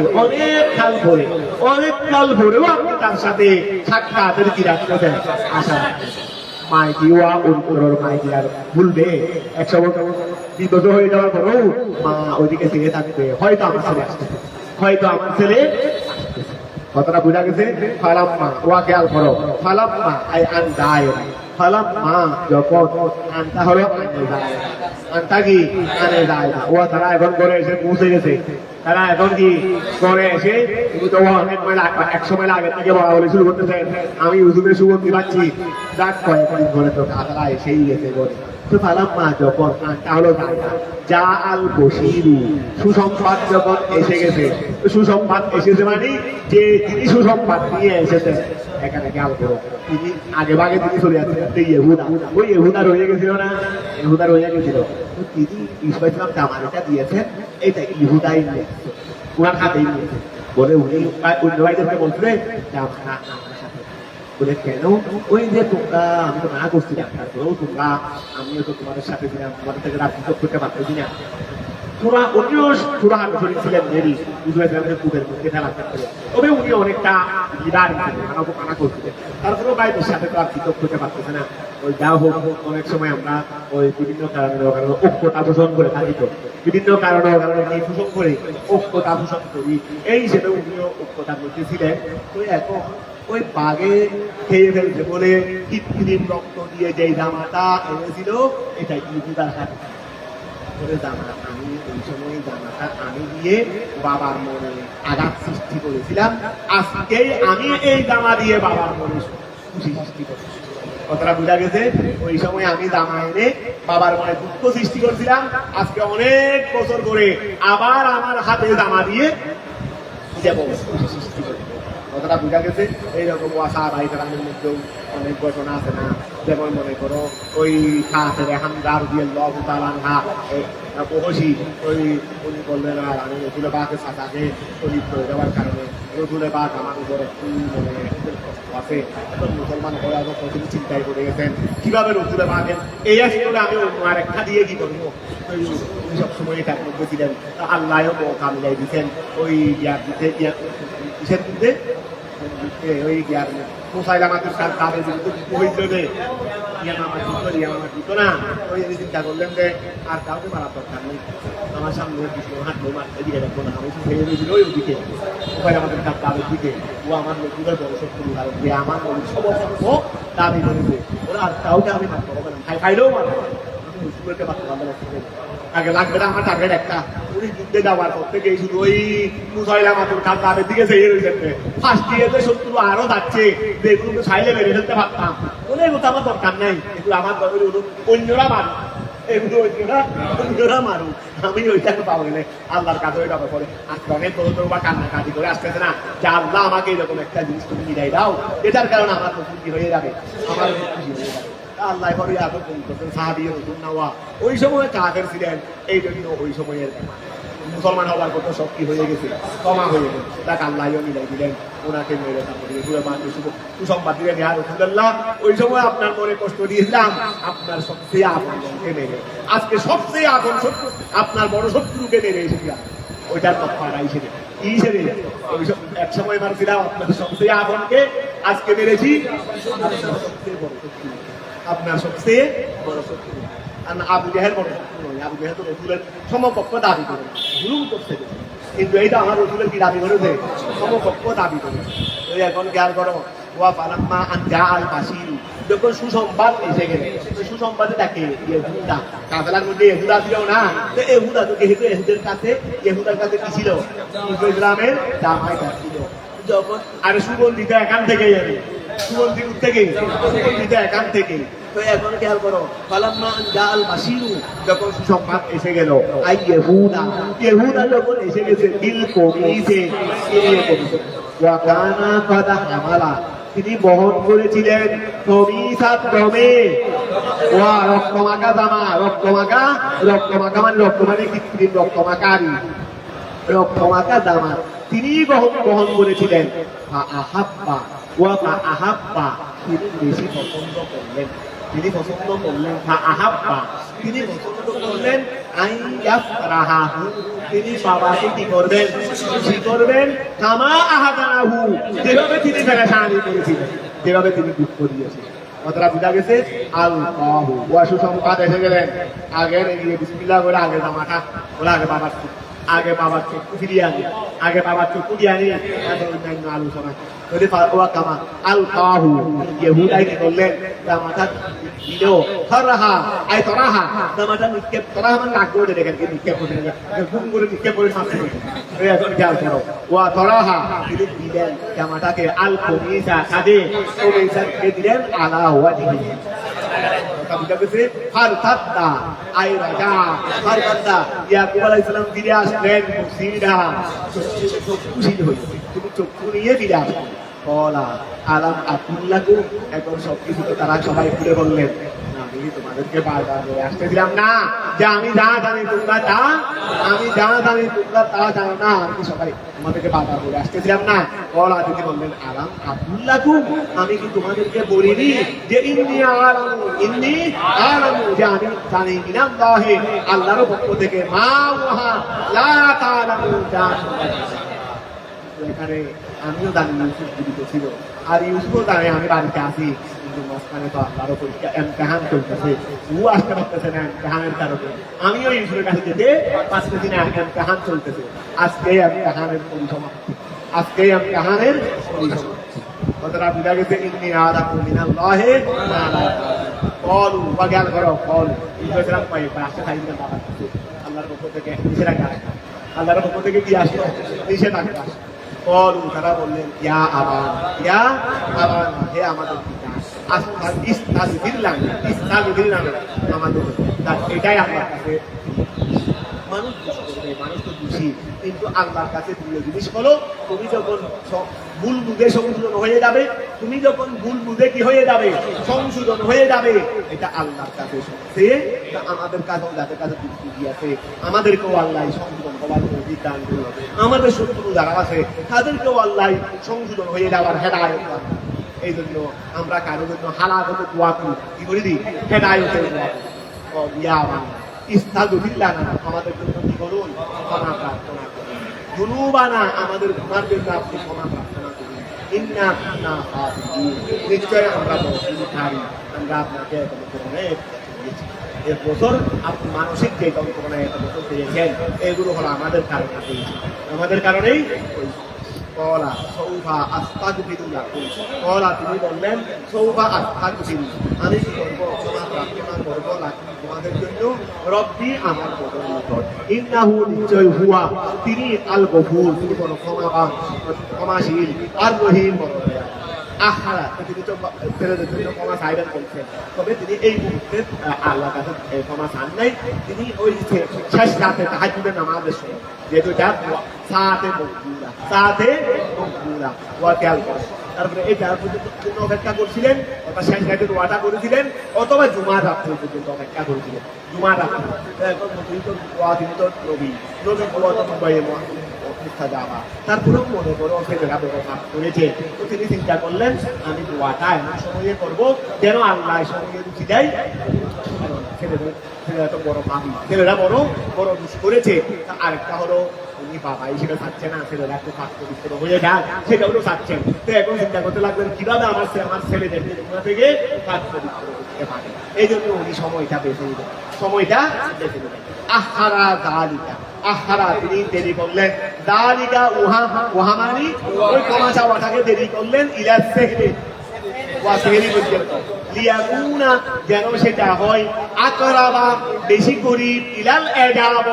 অনেক কাল ভরেও আপনি তার সাথে সাক্ষাতের কি রাখতেছেন আশা। মাইকিওয়া উত্তর মাইকি আর ভুলবে, একশো বিপদ হয়ে যাওয়ার পরেও মা ওইদিকে চেয়ে থাকবে, হয়তো আমার ছেলে আসতেছে, হয়তো আমার ছেলে। কথাটা বোঝা গেছে? ফালাম্মা ওয়া খেয়াল করো, ফালাম্মা আই আন দায়, ফালাম্মা যখন আনটা হলো আনে যায়, আনটা কি আনে যায় না। ও তারা এখন করে এসে পৌঁছে গেছে, তারা এখন কি করে এসে তো অনেক মেলা 100 মেলা আগে থেকে বলা বলে শুরু করতেছেন, আমি হুজুরের সুগন্ধি পাচ্ছি, যাক কয়েকদিন ধরে তো তারা এসেই গেছে করে। তো ফালাম্মা যখন আনটা হলো যায় না, যা আল বসিরু সুসংবাদ যখন এসে গেছে, সুসংবাদ এসেছে মানে যে তিনি সুসংবাদ নিয়ে এসেছেন এখানে খেয়াল করো, তিনি আগে ভাগে তিনি চলে যাচ্ছেন ইহুদা, ওই ইহুদা রয়ে গেছিল না, ইহুদা রয়ে গেছিল। তো তিনি ঈসা ইসলাম জামানিটা দিয়েছেন, এটা ইহুদাই নিয়েছে, ওনার হাতেই নিয়েছে। বলে উনি অন্য ভাইদেরকে বলছিলেন বলে কেন, ওই যে তোমরা আমি তো না করছি তারপরেও তোমরা, আমিও তো তোমাদের সাথে ছিলাম, তোমাদের থেকে রাজনীতি করতে পারতেছি না। তোরা অন্যও সুরা হাতে ছিলেন মেরি কুবের মধ্যে খেলা করতে, তবে উনি অনেকটা লিডার মানা করছিলেন, তারপরেও বাইরের সাথে তো আর কৃতজ্ঞ করতে পারতেছে না। ওই যা হোক অনেক সময় আমরা ওই বিভিন্ন কারণে ঐক্যতা পোষণ করে থাকি, তো বিভিন্ন কারণে পোষণ করে ঐক্যতা পোষণ করি, এই হিসেবে উনিও ঐক্যতার মধ্যে ছিলেন। তো এখন ওই বাঘে খেয়ে ফেলছে বলে কৃত্রিম রক্ত দিয়ে যে জামাটা এনেছিল এটা ইহুদার হাতে জামা, আমি ওই সময় জামাটা আমি দিয়ে বাবার মনে আঘাত সৃষ্টি করেছিলাম, আজকে আমি এই জামা দিয়ে বাবার মনে খুশি সৃষ্টি করছি। কথাটা বোঝা গেছে? ওই সময় আমি জামা এনে বাবার মনে দুঃখ সৃষ্টি করছিলাম, আজকে অনেক বছর করে আবার আমার হাতে জামা দিয়ে খুশি সৃষ্টি করি। কথাটা বোঝা গেছে? এইরকম ওয়াসা ভাই গ্রামের মধ্যেও অনেক ঘটনা আছে না, যেমন মনে করো ওই খাতের হামদার দিয়ে লব তালানহা ওহসি ওই উনি বললেন আর আমি রসুলে বাঘে সাদাকে শরীর করে দেওয়ার কারণে রসুলে বাঘ আমার উপরে মানে আছে, এখন মুসলমান হয়ে আগে প্রচুর চিন্তায় পড়ে গেছেন কিভাবে রসুলে বাঘের এই আসলে আমি আর একটা দিয়ে কি করবো। উনি সবসময় তার মধ্যে ছিলেন, আল্লাহও মৌকা মিলাই দিচ্ছেন ওই ইয়ার দিতে কিসের মধ্যে ওই ইয়ার মোসাইল আমাদের তাদের হয়েছিল দিত না, ওই চিন্তা করলেন যে আর কাউকে মারার দরকার নেই, আমার সামনে হাঁটবো এদিকে দেখবো না, আমি ছেড়ে দিয়েছিল ওই ওদিকে মোবাইল আমাদের তাদের দিকে, ও আমার লোকদের বড় শত্রু, কারণ যে আমার সমস্ত দাবি করেছে ওরা আর কাউকে আমি মারতে হবে না, খাইলেও মারবো আমি মুসলিমকে মারতে পারবো না। আগে লাগবে না আমার টার্গেট একটা, উনি যুদ্ধে যাওয়ার পর থেকে শুধু ওই মুসাইলামাতুল কাযযাবের দিকে চেয়ে রয়েছেন, ফার্স্ট দিয়ে যে শত্রু আরো যাচ্ছে, যেগুলো তো ছাইলে মেরে ফেলতে পারতাম, বলে এগুলো তো আমার দরকার নাই, এগুলো আমার দরকার হলো অন্যরা মারুক, এগুলো অন্যরা মারুক, আমি ওইটাকে পাবো গেলে আল্লাহর কাছে ওইটা করে। আজকে অনেক বড় বা কান্নাকাটি করে আসতেছে না যে আল্লাহ আমাকে এরকম একটা জিনিস তুমি মিলাই দাও, এটার কারণে আমার তো খুশি হয়ে যাবে, আমার খুশি হয়ে যাবে। আল্লাহ পরে এত কম করতেন, সাহাবিয়ে নতুন নেওয়া, ওই সময় কাফের ছিলেন, এই জন্য ওই সময়ের মুসলমান হওয়ার কত শক্তি হয়ে গেছে, ক্ষমা হয়ে গেছে, তাকে আল্লাহও মিলাই দিলেন, ওনাকে মেরে সুসংবাদ দিলেন, ইয়া রাসূলুল্লাহ ওই সময় আপনার মনে কষ্ট দিয়েছিলাম, আপনার সবচেয়ে আপনকে মেরে, আজকে সবচেয়ে আপন শত্রু, আপনার বড় শত্রুকে মেরে এসেছিলাম, ওইটার কথা হিসেবে কি হিসেবে এক সময় মারছিলাম আপনার সবচেয়ে আপনকে, আজকে মেরেছি আপনার সবচেয়ে বড় শত্রু। আবু জেহেল বড় শত্রু নয়, আবু জেহেল তো রসুলের সমকক্ষ দাবি করে, জুলুম করছে, কিন্তু এইটা আমার রসুলের কি দাবি করেছে, সমকক্ষ দাবি করেছে। ওই এখন খেয়াল করো, ওয়া ফালাম্মা আন জাআল বাশীর, যখন সুসংবাদ এসে গেলে, সুসংবাদে ডাকে ইহুদা, কাফেলার মধ্যে ইহুদা ছিল না, তো ইহুদা তো যেহেতু ইহুদের কাছে, ইহুদার কাছে কি ছিল, ইসলামের জামাইটা ছিল, যখন আর সুগন্ধিত এখান থেকে যাবে, সুগন্ধিত থেকে, সুগন্ধিত এখান থেকে। তো এখন খেয়াল করো, ফালাম্মা আন জাআল বাশীর, যখন সুসংবাদ এসে গেল, আই ইহুদা, ইহুদা যখন এসে গেছে, বিল কমিসে, ওয়া কানা কাদ হামালা, তিনি বহন করেছিলেন কমিসাত দমে, ওয়া রক্তমাখা জামা, রক্তমাখা, রক্তমাখা মানে রক্ত মানে কৃত্রিম রক্তমাখারি, রক্তমাখা জামা তিনি বহন করেছিলেন। আহাব্বা ওয়া আহাব্বা, তিনি বেশি পছন্দ করলেন, তিনি পছন্দ করলেন, আহাব্বা তিনি পছন্দ করলেন, আইয়াফরাহু, তিনি বাবাকে কি করবেন, খুশি করবেন, কামা আহাদানাহু, যেভাবে তিনি পেরেশানি করেছিলেন, যেভাবে তিনি দুঃখ দিয়েছিলেন। কথাটা বুঝা গেছে। আল্লাহু ওয়া সুসংবাদ এসে গেলেন, আগের এগিয়ে বিসমিল্লাহ করে আগে জামাটা ওরা আগে বাবার আগে বাবার চক্ষু ফিরিয়ে আনি, আগে বাবার চক্ষু দিয়ে আনি, অন্যান্য আলোচনা যদি ওয়া কামা আলকাহু, ইহুদাই কি করলেন, জামাটা দিল, ফরহা আই তরাহা, জামাটা নিক্ষেপ, তরাহা মানে রাগ করে দেখেন, নিক্ষেপ করে ঘুম করে নিক্ষেপ করে মারতে, এখন খেয়াল করো, ওয়া তরাহা তিনি দিলেন জামাটাকে, আল কমিসা কাঁধে, কমিসাকে দিলেন আলা ওয়াজিহি, ইয়াকুব আলাইহিস সালাম ফিরে আসলেন, তুমি চক্ষু নিয়ে ফিরে আসলেন, কলা আলাম আকুল্লাকুম, এখন সবকিছু তো তারা সবাই খুলে বললেন, আমি তোমাদেরকে বারবার বলে আসতে দিলাম না যে আমি যা জানি তোমরা তা, আমি যা জানি তোমরা তা জানো না, আমি সবাই তোমাদেরকে বারবার বলে আসতে দিলাম না। কলা তিনি বললেন, আলাম আকুল্লাকুম, আমি কি তোমাদেরকে বলিনি যে ইন্নী আলামু, যে আমি জানি মিনাল্লাহি, আল্লাহর পক্ষ থেকে, মা ওয়া লা তা'লামুন, এখানে আমিও জানি ইউসুফ জীবিত ছিল, আর ইউসুফও জানে আমি বাড়িতে আছি, কিন্তু মাঝখানে তো আল্লাহর পরীক্ষা ইমতিহান চলতেছে, ও আসতে পারতেছে না ইমতিহানের কারণে, আমিও ইউসুফের কাছে যেতে পারতেছি না, ইমতিহান চলতেছে, আজকে ইমতিহানের পরিসমাপ্তি, আজকে ইমতিহানের পরিসমাপ্তি। কথাটা বুঝা গেছে, ইন্নী আলামু মিনাল্লাহি মা লা ক্বালু, ওয়া জ্ঞান করো, ক্বালু ইসলাম পাই আসতে খাই না, বাবার কাছে আল্লাহর পক্ষ থেকে নিষেধাজ্ঞা, আল্লাহর পক্ষ থেকে কি আসলো, নিষেধাজ্ঞা। ক্বালু তারা বললেন, ইয়া আবানা, ইয়া আবানা, হে আমাদের পিতা, ইস্তাগফির লানা, আমাদের, এটাই আল্লাহর কাছে, মানুষ দোষ করবে, মানুষ তো দোষী, কিন্তু আল্লাহর কাছে প্রিয় জিনিস হলো, তুমি যখন ভুল বুঝে সংশোধন হয়ে যাবে, তুমি যখন ভুল বুঝে কি হয়ে যাবে, সংশোধন হয়ে যাবে, এটা আল্লাহর কাছে সবচেয়ে, আমাদের কাছেও যাদের কাছে দুঃখী আছে, আমাদেরকেও আল্লাহ সংশোধন হওয়ার তৌফিক দান করুন, আমাদের শত্রু যারা আছে তাদেরকেও আল্লাহ সংশোধন হয়ে যাওয়ার হেদায়েত দান। এই জন্য আমরা কারোর জন্য হালাত দোয়া করি, কি করে দিই, হেদায়েতের দোয়া করি, ইয়া আল্লাহ ইস্তাগফির লানা, আমাদের জন্য কি করুন, ক্ষমা প্রার্থনা করুন, যুনুবানা, আমাদের গুনার জন্য আপনি ক্ষমা প্রার্থনা করুন, ইন্না কুন্না ফাতিহিন, নিশ্চয় আমরা দোষী, আমরা আপনাকে অনেক এর বছর আপনি মানসিক যে যন্ত্রণায় এত বছর পেয়েছেন, এগুলো হলো আমাদের কারণে, আমাদের কারণেই কলা সৌফা আস্তাগফিরু লাকুম কলা তিনি বললেন সৌফা আস্তাগফিরু আমি কি করবো ক্ষমা প্রার্থনা করবো লাকুম তোমাদের জন্য রব্বি আমার প্রভুর নিকট ইন্নাহু নিশ্চয় হুয়া তিনি আল গফুর তিনি বড় ক্ষমাবান ক্ষমাশীল আর রহিম বড় দয়ালু আহারা তিনি তো ছেলেদের জন্য ক্ষমা চাইবেন বলছেন তবে তিনি এই মুহূর্তে আল্লাহ কাছে ক্ষমা চান নাই তিনি ওই শেষ রাতে তাহাজ্জুদের নামাজের সময় যেহেতু এটা সাথে মকবুলা ওয়া খেয়াল করে তারপরে এই চার পর্যন্ত অপেক্ষা করছিলেন অর্থাৎ শেষ রাতে দোয়াটা করেছিলেন অথবা জুমার রাত্রে পর্যন্ত অপেক্ষা করেছিলেন জুমার রাত্রে এখন তিনি তো নবী মুম্বাইয়ে যাওয়া তারপরেও মনে করো ছেলেরা ব্যবহার করেছে তো তিনি চিন্তা করলেন আমি দোয়াটা এমন সময়ে করবো যেন আল্লাহ সময়ে রুচি দেয় ছেলেরা তো বড় ভাবি ছেলেরা বড় বড় দুষ করেছে আরেকটা হলো উনি বাবা হিসেবে চাচ্ছে না ছেলেরা একটু পাঠ্য হয়ে যাক সেটাও তো চাচ্ছেন তো এখন চিন্তা করতে লাগবেন কিভাবে আমার ছেলেদের থেকে পাঠ্য করতে পারে এই জন্য উনি সময়টা বেছে নিলেন আহারা দালিকা আহারা তিনি দেরি করলেন দালিকা উহা মানে ওই ক্ষমা চাওয়াটাকে দেরি করলেন ইলা সেহরে ওয়া সেহরি পর্যন্ত লিয়াকুনা যেন সেটা হয় আকরাবা বেশি করিব ইলাল এজাব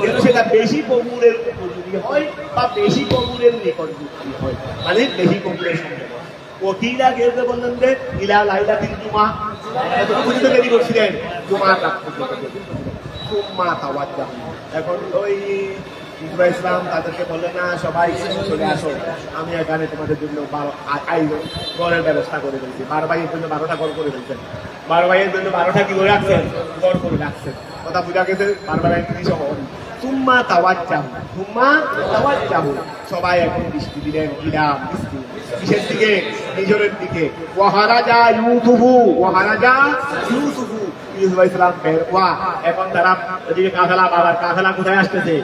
যেন সেটা বেশি কবুলের উপযোগী হয় বা বেশি কবুলের নিকটবর্তী হয় মানে বেশি কবুলের সঙ্গে ওকিলা গেছে বললেন যে ইলা লাইলাতিল জুমা এতটুকু পর্যন্ত দেরি করছিলেন জুমার রাত পর্যন্ত সুম্মা তাওয়াজ্জাহু এখন ওই ইসলাম তাদেরকে বললে না সবাই চলে আসো আমি এখানে তোমাদের জন্য গড়ের ব্যবস্থা করে ফেলছি 12 ভাইয়ের জন্য 12টা গড় করে ফেলছেন 12 ভাইয়ের জন্য 12টা কি করে রাখছেন গড় করে রাখছেন কথা বুঝা গেছে 12 ভাই তিনি সহ সুম্মা তাওয়াজ্জাহু সবাই এখন দৃষ্টি দিলেন ইলাম দৃষ্টি কিসের দিকে নিজের দিকে ওয়াহারাজা ইউসুফু ইউসুফ ইসলাম এখন তারা ওদিকে কাফেলা বাবার কাফেলা কোথায় আসতেছে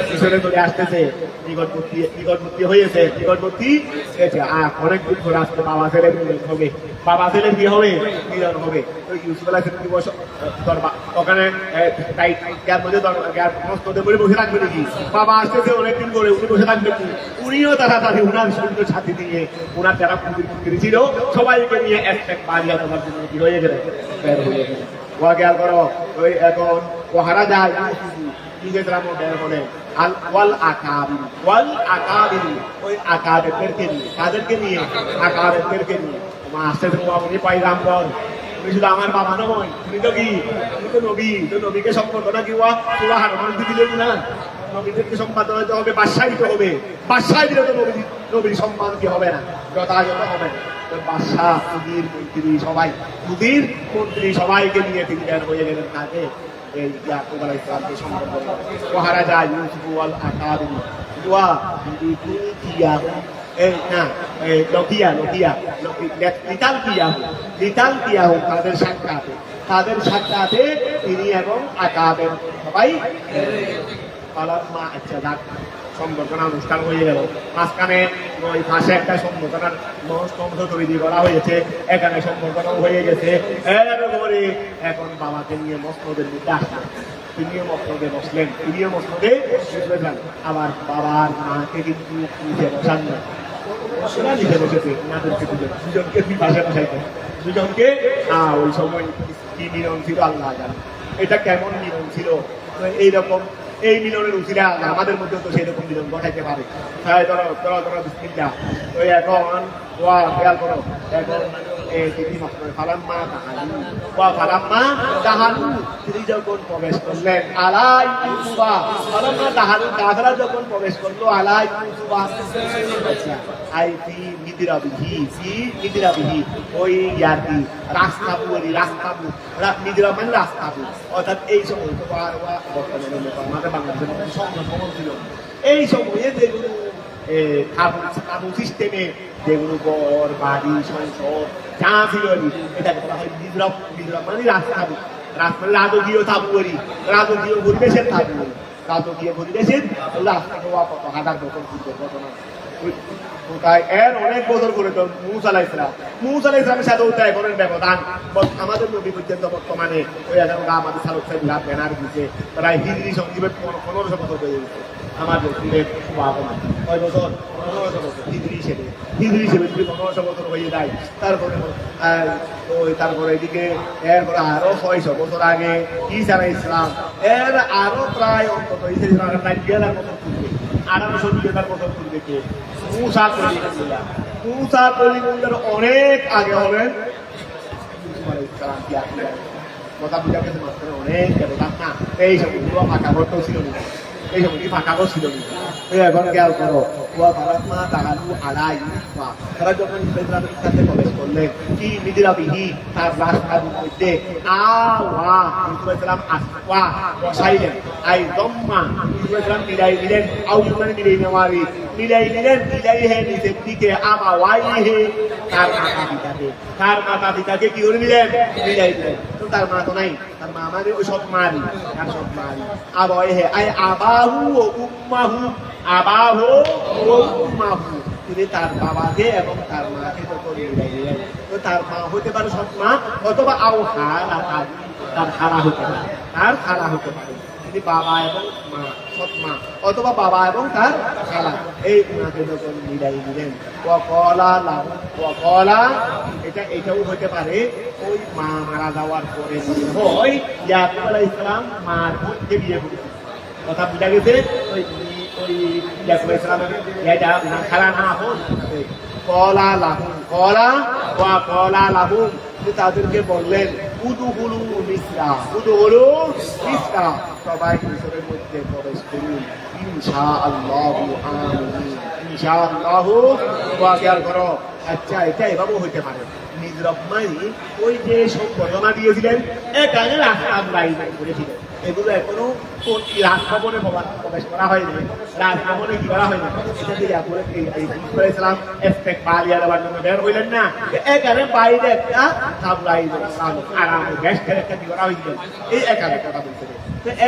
মিশরে চলে আসতেছে নিকটবর্তী হয়েছে অনেক দিন ধরে আসতে বাবা ছেলে মিলন হবে মিলন হবে তো ইউসুফ আলাইহিস দিবস ওখানে বসে থাকবে নাকি বাবা আসতেছে অনেকদিন করে উনি বসে থাকবে উনিও তাড়াতাড়ি উনার সুন্দর ছাতি দিয়ে ওনার যারা পুঁজি ছিল সবাইকে নিয়ে এক বাড়িয়া তোমার জন্য কি হয়ে গেলে বের হয়ে গেলে ওয়া খেয়াল করো ওই এখন ওহারা যায় নিজের গ্রামও বের হলে ওয়াল আকাবির ওই আকাবেরকে নিয়ে কাদেরকে নিয়ে আকাবেরকে নিয়ে তোমার আসতেছে উনি পাইগাম্বর উনি শুধু আমার বাবা নয় তুমি তো কি তুমি তো নবী তো নবীকে সম্বর্ধনা কি ওয়া তোরা হারমান দিলে না নবীদেরকে সম্পাদন দিতে হবে বাদশাহ দিতে হবে বাদশাহ দিলে তো নবীর সম্মান কি হবে না যথাযথ হবে না বাদশাহ মন্ত্রী সবাইকে নিয়ে তিনি বের হয়ে গেলেন তাকে এই ইয়াকুব আলাইহিস সালামকে সম্বোধন করে ওহারা যায় ইউসুফ ওয়াল আকাবির ওয়া বিকুলিয়া লিতাল কিয়াহু তাদের সাক্ষাতে তিনি এবং আকাবের সবাই সম্বর্ধনা অনুষ্ঠান হয়ে গেল মাঝখানে ওই পাশে একটা সম্বর্ধনার স্তম্ভ তৈরি করা হয়েছে এখানে সম্বর্ধনা হয়ে গেছে এরপরে এখন বাবাকে নিয়ে মসনদের মধ্যে আসলেন তিনিও মসনদে বসলেন তিনিও মসনদে বসলেন আবার বাবার মাকে কিন্তু নিজে বসান না নিজে বসেছে ওনাদেরকে দুজনকে দুই পাশে বসাইতেন দুজনকে ওই সময় কি মিলন ছিল আল্লাহ জানে এটা কেমন মিলন ছিল এইরকম এই মিলনের উচিরা আমাদের মধ্যে তো সেরকম মিলন ঘটাইতে পারে ধরো বিসমিল্লাহ তো এখন ওয়া খেয়াল করো এখন ফালাম্মা তাহালু তিনি যখন প্রবেশ করলেন আলাই ইউসুফা ফালাম্মা তাহালু কাফেরা যখন প্রবেশ করলো আলাই ইউসুফা আইতি মিদরাবিহি ওই ইয়াতি রাস্তাবু মিদরা মানে রাস্তাবু অর্থাৎ এই সময় তো বর্তমানে আমাদের বাংলাদেশের মধ্যে সংরক্ষণ ছিল এই সময়ে যেগুলো কাবু সিস্টেমে যেগুলো ঘর বাড়ি সংসদ যা ছিল এটাকে বলা হয় মিদরা মানে রাস্তাবু রাজকীয় তাবুয়ারি রাজকীয় পরিবেশের তাবুয়ারি রাজকীয় পরিবেশের রাস্তা কত হাজার বছর ঘটনা তাই এর অনেক বছর করে তো মুসা আলাইহিসসালামের সাথে উদ্ধার করেন ব্যবধান আমাদের নবী পর্যন্ত বর্তমানে ওই এখন আমাদের সালক সাহেব ব্যানার দিচ্ছে তারা হিজরি সংজীবের 1500 বছর হয়ে গেছে আমাদের রসুলের আগমন 6 বছর 1500 বছর হিজরি হিসেবে যদি 1500 বছর হয়ে যায় তারপরে এদিকে এরপরে আরো 600 বছর আগে ঈসা আলাইহিস সালাম এর আরো প্রায় অন্তত ঈসা আলাইহিস সালাম 90,000 বছর পূর্বে 1820,000 বছর পূর্বে কে মুসা কলিমুল্লাহর অনেক আগে হবেন ইউসুফ আলাইহিস সালাম কি আসলে কথা বুঝা গেছে মাত্র অনেক ব্যবধান না এই সব ফাঁকা ঘরটাও ছিল না এই সব ফাঁকা ঘর ছিল না এখন খেয়াল করো তারা যখন ইসলামের সাথে প্রবেশ করলেন কি মিদিরাবিহি তার রাস্তার মধ্যে বসাইলেন আই দম্মা ইসলাম মিলাই দিলেন আউমানে মিলাই নেওয়ারি মিলাই হে নিচের দিকে আবাওয়াই হে তার মাতা পিতাকে কি করে দিলেন মিলাই দিলেন তো তার মা তো নাই তার মা মানে ওই সব মারি আবাওয়াই হে আই আবাহু ও উম্মাহু আবাহু ও উম্মাহু তিনি তার বাবাকে এবং তার মাকে যখন মিলাই দিলেন তো তার মা হতে পারে সৎ মা অথবা তার খালা হতে পারে তিনি বাবা এবং মা সৎ মা অথবা বাবা এবং তার খালা এই উনাকে যখন মিলাই দিলেন এটাও হতে পারে ওই মা মারা যাওয়ার পরে হয় ইয়াকুব আলাইহিস সালাম মার বোনকে বিয়ে করেছে কথা বুঝা গেছে ওই ইয়াকুব আলাইহিস সালামের এটা খালা না হন কলা লাহুম তাদেরকে বললেন উদুহুলু মিসরা সবাই মিসরের মধ্যে প্রবেশ করুন ইনশাআল্লাহু আমিন ইনশাআল্লাহু খেয়াল করো আচ্ছা এটা এভাবেও হইতে পারে নিজ রহমানি ওই যে সব ঘটনা দিয়েছিলেন এখানে রাস্তা করেছিলেন এগুলো এখনো রাজভবনে প্রবেশ করা হয়নি রাজভবনে কি করা হয়নি এটা দিয়ে করেছিলাম পালিয়ে দেওয়ার জন্য বের হইলেন না এখানে বাইরে একটা গ্যাস একটা কি করা হয়েছিল এই এখানে কথা বলতে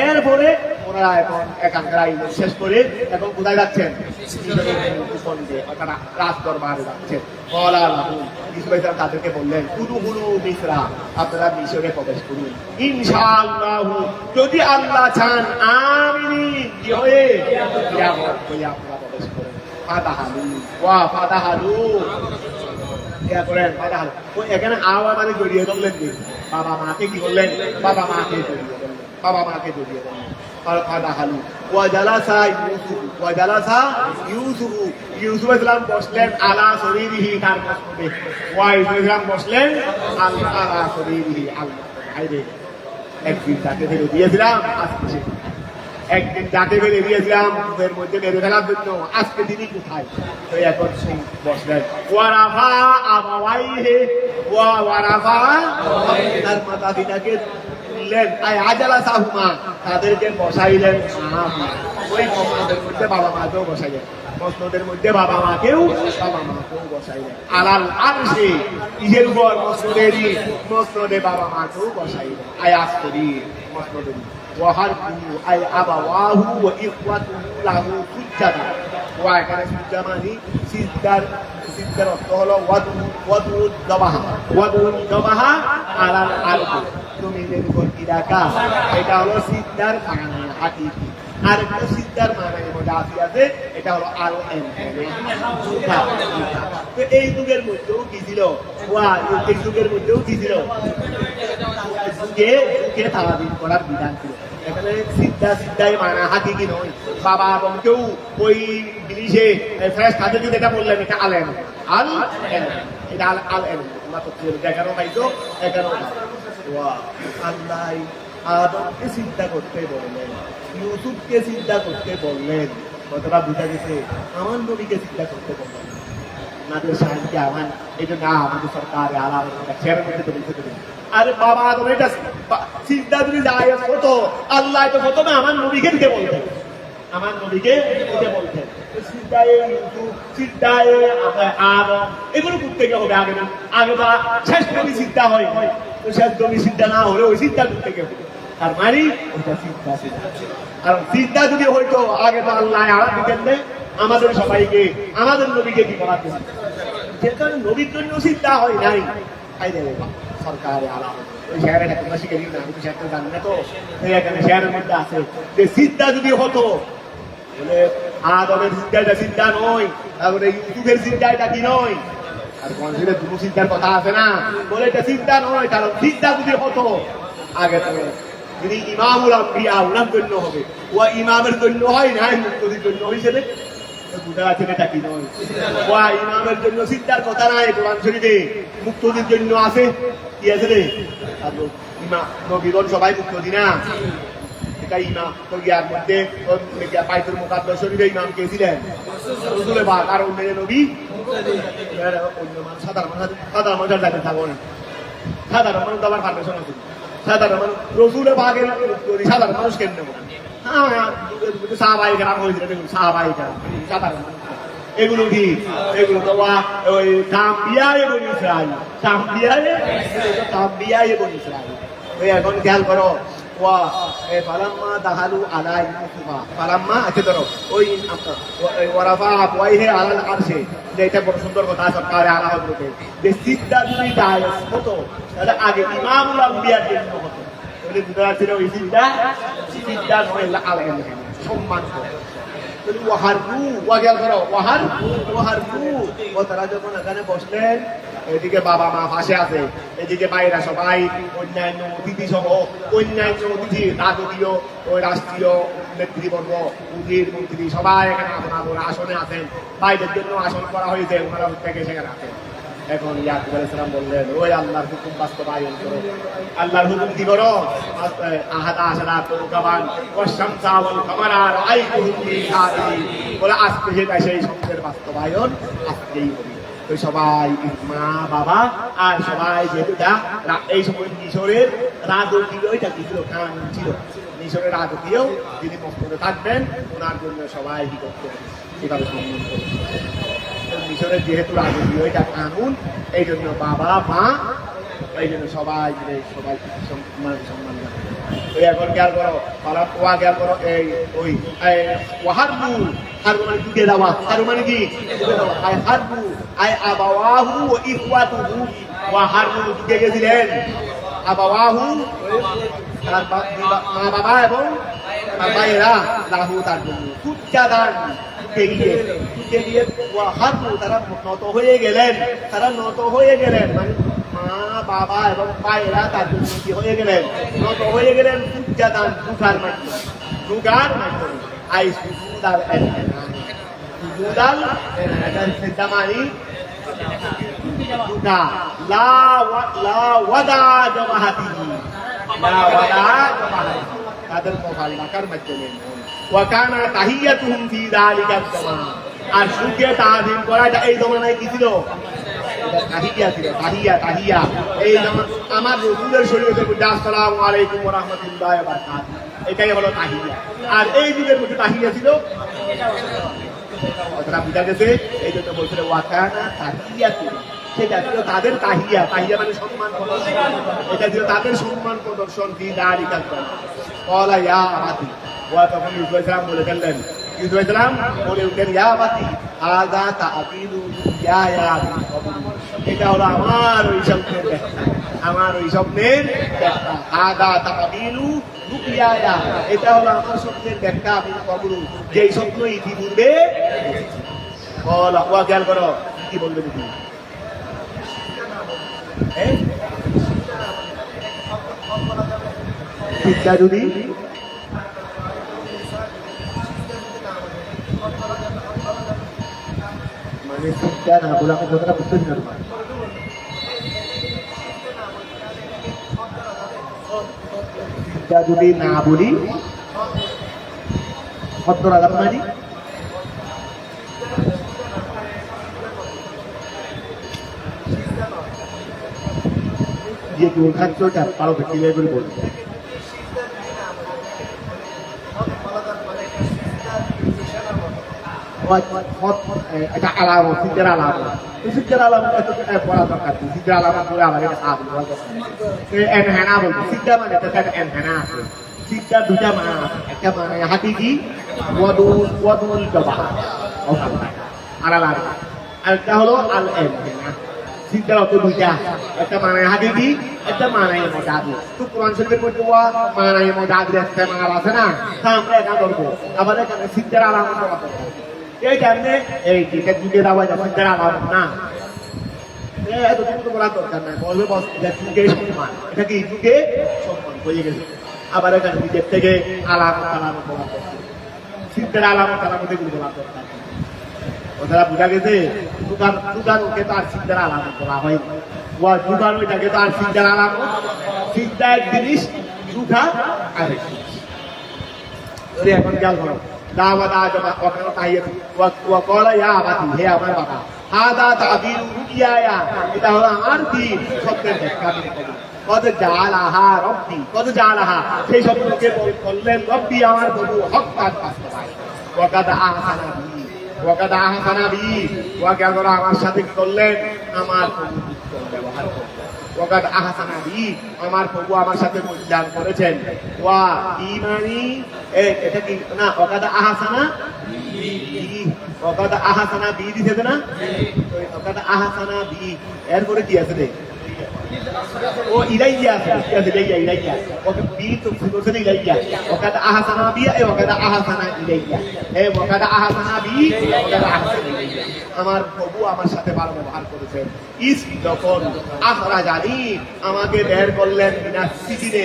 এরপরে ওনারা এখন এখানকার আয়োজন শেষ করে এখন কোথায় যাচ্ছেন রাজ দরবারে যাচ্ছেন তাদেরকে বললেন মিসরা আপনারা মিশরে প্রবেশ করুন ইনশাআল্লাহু যদি আল্লাহ চান আমিন কি হয়ে আপনারা প্রবেশ করেন ফাতাহালু এখানে আওয়া মানে জড়িয়ে ধরলেন বাবা মাকে কি করলেন বাবা মাকে জড়িয়ে ধরলেন ইউসুফ ইসলাম বসলেন আলা শরীরিহি তার মস্তকে ইউসুফ ইসলাম বসলেন আলা শরীরিহি একদিন তাকে ফেলে দিয়েছিলাম এর মধ্যে মেরে ফেলার জন্য আজকে তিনি কোথায় তো এখন বসলেন ওয়ারাফা আবাওয়াইহি ওয়ারাফা তার মাতা পিতাকে তাদেরকে বসাইলেন ওই মসনদের মধ্যে বাবা মাকেও বসাইলেন বসাইলেন আলাল আরশে ইজের উপর মসনদে বাবা মাকেও বসাইলেন আয়াত করি মসনদে ওয়াহারকুহু আই আবাওয়াহু ওয়া ইখওয়াতুহু লাহু সুজদান ওয়া এখানে সুজদা মানে সিজদার অর্থ হলো ওয়াদুদ দাবাহা আলাল আরশ জমিনের উপর কি রাখা এটা হলো সিজদার মানা হাকিকি আর একটা সিজদার মানা এর মধ্যে আছে এটা হলো আল এন তো এই যুগের মধ্যেও কি ছিল এই যুগের মধ্যেও কি ছিল যুগে তাওয়াবিদ করার বিধান ছিল এখানে সিদ্ধাই মানা হাকিকি নয় বাবা এবং কেউ ওই বিলিশে ফেরেশতাদের যদি এটা বললেন এটা আল এন এটা আল এন আমরা তো 11 পাইতো 11 আল্লাহ আদমকে চিন্তা করতে বললেন ইউসুফকে চিন্তা করতে বললেন কতটা বুঝা গেছে আমার নবীকে চিন্তা করতে বললেন আমাদের সাহায্য আমার এটা না আমাদের সরকার আরে বাবা আদম এটা চিন্তা যদি যায় কত আল্লাহ তো কত না আমার নবীকে দিতে বলতেন আমার নবীকে দিতে বলতেন এগুলো করতে হবে আগে না আগে বা শেষ নবী চিন্তা হয় তো শেষ নবী চিন্তা না হলে ওই চিন্তা করতে হবে আর মানে ওইটা চিন্তা আর চিন্তা যদি হইতো আগে তো আল্লাহ আর দিতেন আমাদের সবাইকে আমাদের নবীকে কি করার জন্য যেখানে নবীর জন্য চিন্তা হয় নাই তাই দেবে সরকারে আলাম ওই শেয়ারে তোমরা শিখে দিন না আমি তো শেয়ারটা জানি না তো এখানে শেয়ারের মধ্যে আছে যে চিন্তা যদি হতো বলে আদমের চিন্তাটা চিন্তা নয় তারপরে ইউটিউবের চিন্তাটা কি নয় আর মঞ্জিলে দুটো চিন্তার কথা আছে না বলে এটা চিন্তা নয় কারণ চিন্তা যদি হতো আগে তো যদি ইমামুল আম্বিয়া উনার জন্য হবে ও ইমামের জন্য হয় না মুক্তদির জন্য হয়েছে রে বুঝা আছে এটা কি নয় ও ইমামের জন্য চিন্তার কথা নাই কোরআন শরীফে মুক্তদির জন্য আছে কি আছে রে ইমাম নবীগণ সবাই মুক্তদি না এটা ইমাম তো ইয়ার মধ্যে বাইতুল মুকাদ্দাস শরীফে ইমাম কে ছিলেন রাসূল পাক আর অন্য নবী অন্য মানুষ সাধারণ মানুষ যাতে থাকো না সাধারণ মানুষ আবার পারমিশন আছে সাধারণ মানুষ রাসূল পাকের সাধারণ মানুষ কেন নেব হ্যাঁ সাহাবায়ে কেরাম হয়েছিল দেখুন সাহাবায়ে কেরাম সাধারণ এগুলো কি এগুলো তো ওই তাম্বিয়ায়ে বনি ইসরাইল তাম্বিয়ায়ে বনি ইসরাইল ওই এখন খেয়াল করো فلما دخلوا على يوسف فلما اتدروا ورفع ابويه على العرش এটা বড় সুন্দর কথা সরকারে আলা হযরতে যে সিদ্ধা যদি দায়স হতো তাহলে আগে ইমামুল আম্বিয়ার জন্য হতো বলে বুঝা ছিল ওই সিদ্ধা নয় আলাইহি সম্মান করে বলি ওয়াহারু ওয়াগাল করো ওয়াহারু ও তারা যখন এখানে বসলেন এদিকে বাবা মা পাশে আছে এদিকে বাইরা সবাই অন্যান্য অতিথি সহ অন্যান্য অতিথি রাজকীয় ওই রাষ্ট্রীয় নেতৃবর্গ উজির মন্ত্রী সবাই এখানে আপনার আসনে আছেন বাইরের জন্য আসন করা হয়েছে ওনারা থেকে সেখানে আছেন এখন ইয়াকুব আলাইহিস সালাম বললেন ওই আল্লাহর হুকুম বাস্তবায়ন করো আল্লাহর হুকুম কি করো আহাদা আশরা তুকাবান ওয়াশামসা ওয়াল কামারা রাআইতুহুম ফি হারি বলে আজকে যেটা সেই শব্দের বাস্তবায়ন আজকেই হবে ওই সবাই মা বাবা আর সবাই যেটা এই সময় মিশরের রাজকীয় এটা কি ছিল কানুন ছিল মিশরের রাজকীয় যিনি মস্তকে থাকবেন ওনার জন্য সবাই কি করতে এভাবে সম্মান করবে মিশরের যেহেতু রাজকীয় এটা কানুন এই জন্য বাবা মা এই জন্য সবাই সম্মান ওই এখন খেয়াল করো ওয়া খেয়াল করো এই ওই ওয়াহারবু হারবু মানে দুকে দেওয়া হারবু মানে কি হারবু আবাওয়াহু ওয়া ইখওয়াতুহু ওয়াহারবু দুকে গেছিলেন আবাওয়াহু তার মা বাবা এবং তার ভাইয়েরা লাহু তার জন্য সুজ্জাদান ঢুকে গিয়ে ওয়াহারবু তারা নত হয়ে গেলেন মানে মা বাবা এবং ভাইয়েরা তার জন্য কি হয়ে গেলেন নত হয়ে গেলেন সুজ্জাদান দুকার মাধ্যমে আই সুজুদাল সুজুদাল সেদামানি দুকা লা ওয়াদা জামাহাতিহি তাদের কপাল রাখার মাধ্যমে ওয়াকানা তাহিয়াতুহুম ফি যালিকা জামান আর সুখে তাজিম করা এই জমানায় কি ছিল তাহিয়া ছিল তাহিয়া এই যেমন আমার রাসূলের শরীয়তে বলতে আসসালামু আলাইকুম ওয়া রাহমাতুল্লাহি ওয়া বারাকাতুহু এটাই হলো তাহিয়া আর এই যুগের মধ্যে তাহিয়া ছিল ওটা বুঝা গেছে এই জন্য বলছিল ওয়াকানা তাহিয়াতু সেটা ছিল তাদের তাহিয়া মানে সম্মান প্রদর্শন এটা ছিল তাদের সম্মান প্রদর্শন ফি যালিকা ক্বালা ইয়া আবাতি ওয়া তখন ইউসুফ আলাইহিস সালাম বলে ফেললেন ইউসুফ আলাইহিস সালাম বলে উঠলেন ইয়া আবাতি আযা তা'বিলু ইয়া এটা হলো আমার ওই স্বপ্নের ব্যাখ্যা আযা তা'বিলু রুকিয়ায়া এটা হলো আমার স্বপ্নের ব্যাখ্যা আমি কবুল যেই স্বপ্ন ইতিপূর্বে বলা ওয়া খেয়াল করো কি বলবে তুমি চিন্তা যদি মানে চিন্তা না বলে আমি যতটা বুঝতেছি না চিন্তা যদি না বলি কত রাগাত মানে যে গোল খাচ্ছটা পারো কিভাবে করে বলবো এটা আলামত সিদ্ধার আলামত সিদ্ধার আলামত পড়া দরকার সিদ্ধার আলামত পড়ে আমার এটা এনহানা বলবো সিদ্ধা মানে এনহানা আছে সিদ্ধার দুটা মানা আছে একটা মানে হাতিজি ওয়াদুল জবাহ আলাদা। আরেকটা হলো আল এম, সিদ্ধার অত দুইটা, একটা মানায় হাকিকি, একটা মানায় মজাদি। তো কোরআন শরীফের মধ্যে মানায় মজাদি একটা মাল আছে না, তা আমরা এটা ধরবো। আবার এখানে সিদ্ধার আলামত করা দরকার। এই জানলে এই এটা যুগের আওয়াজ সিদ্ধার আলামত না, এতটুকু তো বলার দরকার নাই, বলবে বস এটা যুগে সম্মান, এটা কি যুগে সম্মান হয়ে গেছে। আবার এখানে নিজের থেকে আলামত আলামত বলা দরকার, সিদ্ধার আলামত আলামত এগুলো বলা দরকার। ওরা বোঝা গেছে দুগানোকে তো আর সিদ্ধার আলামত বলা হয়, দুগান ওইটাকে তো আর সিদ্ধার আলামত, সিদ্ধা এক জিনিস, জুঠা আরেক জিনিস। এখন খেয়াল করো, দাওয়াত আজমা ওখানে তাইয়ে ওয়াকলা ইয়া আবাতি, হে আমার বাবা, হাদা তাবিরু রুইয়া, এটা হলো আমার দিন সত্যের ব্যাখ্যা। কদ জালাহা রব্বি, কদ জালাহা সেই শব্দকে বললেন রব্বি আমার প্রভু হক্কান বাস্তবায়ন। ওয়াকাদ আহসানা বি, ওয়াকাদ আহসানা বি, ওয়াকে আল্লাহ আমার সাথে কি করলেন, আমার প্রভু উত্তম ব্যবহার করলেন। ওয়াকাদ আহসানা বি, আমার প্রভু আমার সাথে মূল্যায়ন করেছেন। ওয়া ইমানি, এটা কি না, ওয়াকাদ আহসানা বি, ওয়াকাদ আহসানা বি দিতে না, ওয়াকাদ আহসানা বি এরপরে কি আছে রে, ও ইলাইয়া আছে, ইলাইয়া ওকে বি তো ফুলছে না, ইলাইয়া ওয়াকাদ আহসানা বি, ওয়াকাদ আহসানা ইলাইয়া, ওয়াকাদ আহসানা বি, ওয়াকাদ আহসানা ইলাইয়া, আমার প্রভু আমার সাথে ভালো ব্যবহার করেছেন। ইস যখন আখরাজানি, আমাকে বের করলেন মিনাস সিজিনে,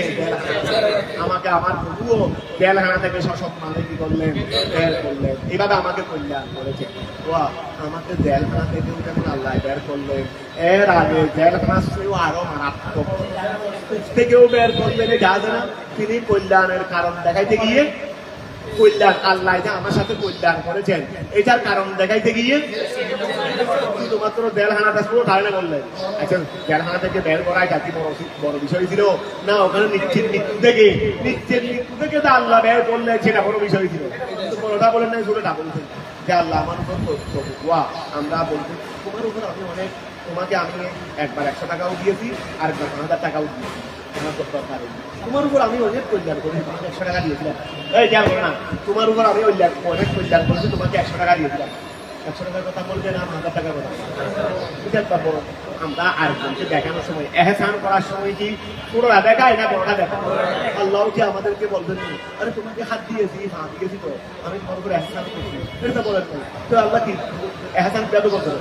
আমাকে আমার প্রভুও জেলখানা থেকে সসম্মানে কি করলেন, বের করলেন, এইভাবে আমাকে কল্যাণ করেছেন। ওয়া আমাকে জেলখানা থেকে যেমন আল্লাহ বের করলেন, এর আগে জেলখানার চেয়েও আরো মারাত্মক থেকেও বের করলেন, যা জানা তিনি কল্যাণের কারণ দেখাইতে গিয়ে, কল্যাণ আল্লাহ যে আমার সাথে কল্যাণ করেছেন এটার কারণ দেখাইতে গিয়ে শুধুমাত্র জেলখানাটা পুরো ধারণা করলেন। আচ্ছা, জেলখানা থেকে বের করাই জাতি বড় বিষয় ছিল না, ওখানে নিশ্চিত মৃত্যু থেকে তো আল্লাহ বের করলেন, সেটা বড় বিষয় ছিল। কিন্তু বড়টা বলেন নাই, ছোটটা বলছেন যে আল্লাহ আমার উপর আমরা বলছি তোমার উপর আমি অনেক, তোমাকে আমি একবার 100 টাকাও দিয়েছি, আর একবার 1000 টাকাও দিয়েছি, তোমার উপর আমি অনেক কল্যাণ করেছি, তোমাকে 100 টাকা দিয়েছিলাম, এই যা বলো না, তোমার উপর আমি অনেক কল্যাণ করেছি, তোমাকে 100 টাকা দিয়েছিলাম। 100 টাকার কথা বলবে না, 1000 টাকার কথা বুঝতে পারবো। আমরা আরেকজনকে দেখানোর সময়, এহসান করার সময় কি পুরোটা দেখায় না বড়টা দেখা? আল্লাহ কি আমাদেরকে বলবেন, আরে তোমাকে হাত দিয়েছি, হাত দিয়েছি তো আমি তোমার উপর এহসান করছি, এটা বলেন না। তো আল্লাহ কি এহসান কেন করতে,